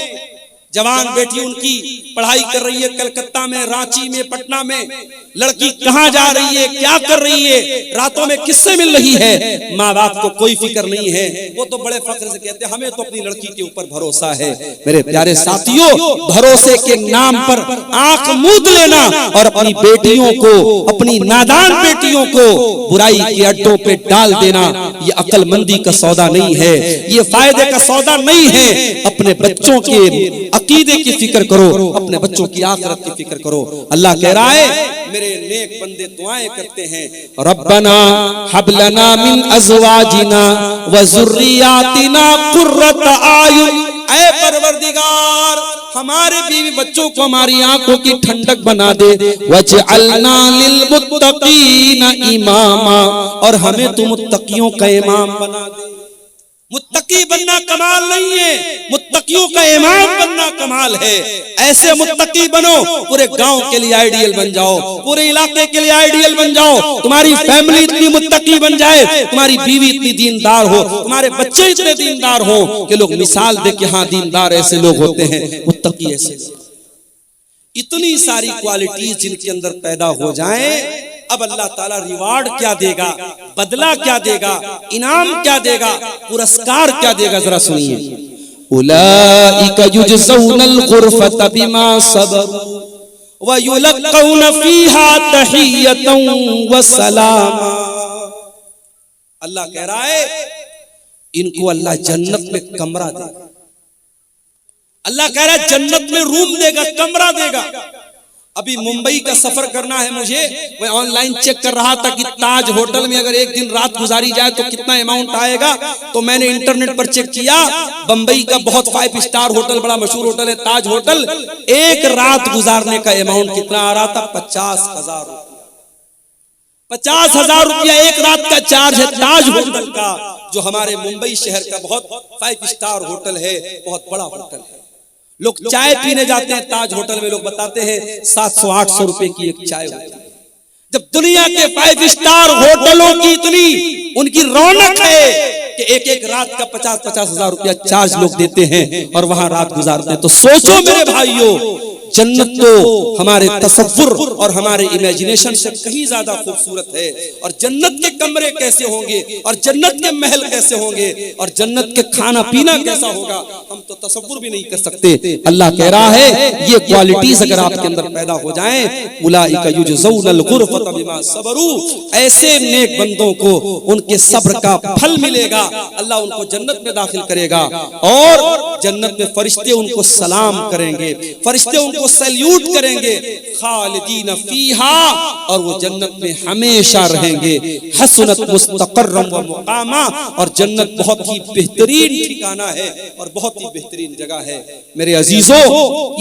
जवान बेटी उनकी पढ़ाई कर रही है कलकत्ता में, रांची में, पटना में, लड़की कहां जा रही है, क्या कर रही है, रातों में किससे मिल रही है, माँ बाप को कोई फिक्र नहीं है। वो तो बड़े फख्र से कहते हैं हमें तो अपनी लड़की के ऊपर भरोसा है। मेरे प्यारे साथियों, भरोसे के नाम पर आंख मूंद लेना और अपनी बेटियों को, अपनी नादान बेटियों को बुराई के अड्डों पे डाल देना, ये अक्लमंदी का सौदा नहीं है, ये फायदे का सौदा नहीं है। अपने बच्चों के अकीदे की फिक्र करो, अपने बच्चों की आखिरत की फिक्र करो। अल्लाह कह रहा है मेरे नेक बंदे दुआएं करते हैं, रब्बना हब लना मिन अज़वाजिना व ज़ुर्रियातिना कुर्रत आयुन। ऐ परवरदिगार, हमारे बीवी बच्चों को हमारी आंखों की ठंडक बना दे। वजअलना लिल मुत्तकीना इमामा, और हमें तू मुत्तकियों का इमाम बना दे। मुत्तकी बनना कमाल नहीं है, मुत्तकियों का इमाम बनना कमाल है। ऐसे मुत्तकी बनो, पूरे गांव के लिए आइडियल बन जाओ, पूरे इलाके के लिए आइडियल बन जाओ। तुम्हारी फैमिली इतनी मुत्तकी बन जाए, तुम्हारी बीवी इतनी दीनदार हो, तुम्हारे बच्चे इतने दीनदार हो कि लोग मिसाल दे कि हाँ दीनदार ऐसे लोग होते हैं, मुत्तकी ऐसे। इतनी सारी क्वालिटीज जिनके अंदर पैदा हो जाएं, अब अल्लाह ताला रिवार्ड क्या देगा, बदला क्या देगा, इनाम क्या देगा, पुरस्कार क्या देगा, जरा सुनिए। उलाइका युजज़ौनल गुरफता बिमा सबरू व युलक़ौन फीहा तहियतन व सलामा। अल्लाह कह रहा है इनको अल्लाह जन्नत में कमरा देगा। अल्लाह कह रहा है जन्नत में रूम देगा, कमरा देगा। अभी मुंबई का सफर करना है मुझे, मैं ऑनलाइन चेक कर रहा था कि ताज होटल में अगर एक दिन रात गुजारी जाए तो कितना अमाउंट आएगा। तो मैंने इंटरनेट पर चेक किया, बंबई का बहुत 5 स्टार होटल, बड़ा मशहूर होटल है ताज होटल, एक रात गुजारने का अमाउंट कितना आ रहा था? 50,000 रुपया। 50,000 रुपया एक रात का चार्ज है ताज होटल का, जो हमारे मुंबई शहर का बहुत 5 स्टार होटल है, बहुत बड़ा होटल है। लोग चाय पीने जाते हैं ताज होटल में, लोग बताते हैं 700-800 रुपए की एक चाय होती है। जब दुनिया के 5 स्टार होटलों की इतनी उनकी रौनक है, कि एक एक रात का 50-50 हजार रुपया चार्ज लोग देते हैं और वहां रात गुजारते हैं। तो सोचो मेरे भाइयों, जन्नत तो हमारे तसव्वुर और हमारे इमेजिनेशन से कहीं ज्यादा खूबसूरत है। और जन्नत के कमरे कैसे होंगे, और जन्नत के महल कैसे होंगे, और जन्नत के खाना पीना कैसा होगा, हम तो तसव्वुर भी नहीं कर सकते। अल्लाह कह रहा है ये क्वालिटीज अगर आपके अंदर पैदा हो जाएं, उलाइका युजज़ौनल गुरफत बिमा सबरू, ऐसे नेक बंदों को उनके सब्र का फल मिलेगा। अल्लाह उनको जन्नत में दाखिल करेगा और जन्नत में फरिश्ते उनको सलाम करेंगे, फरिश्ते उनको सैल्यूट करेंगे। खालिदीन फीहा, और वो जन्नत में हमेशा रहेंगे। हसनत मुस्तक़र्रम व मुक़ामा, और जन्नत बहुत ही बेहतरीन ठिकाना है और बहुत ही बेहतरीन जगह है। मेरे अजीजों,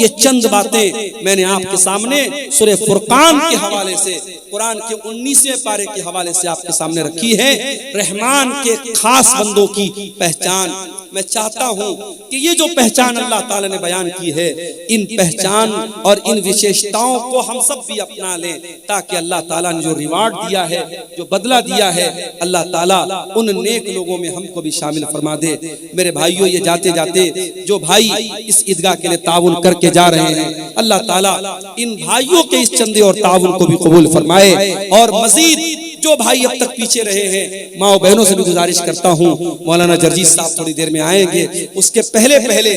ये चंद बातें मैंने आपके सामने सूरह फुरकान के हवाले से, कुरान के 19वें पारे के हवाले से आपके सामने रखी है। रहमान के खास बंदों की पहचान। मैं चाहता हूं कि ये जो पहचान अल्लाह ताला ने बयान की है, इन पहचान और इन विशेषताओं को हम सब भी अपना लें, ताकि अल्लाह ताला ने जो रिवार्ड दिया है, जो बदला दिया है, अल्लाह ताला उन नेक लोगों में हमको भी शामिल फरमा दे। मेरे भाइयों, ये जाते जाते जो भाई इस ईदगाह के लिए ताउन करके जा रहे हैं, अल्लाह ताला इन भाइयों के इस चंदे और ताउन को भी कबूल फरमाए। और मजीद जो भाई अब तक पीछे रहे हैं, माओ बहनों से भी गुजारिश करता हूं, मौलाना जर्जी साहब थोड़ी देर में आएंगे, उसके पहले पहले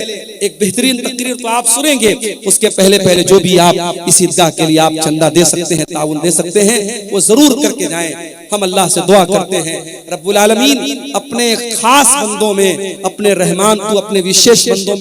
एक बेहतरीन तकरीर तो आप सुनेंगे। उसके पहले पहले जो भी आप इस ईदगाह के लिए आप चंदा दे सकते हैं, ताउन दे सकते हैं, वो जरूर करके जाएं। हम अल्लाह से दुआ करते हैं, रब्बुल आलमीन अपने खास बंदों में, अपने रहमान को अपने विशेष बंदों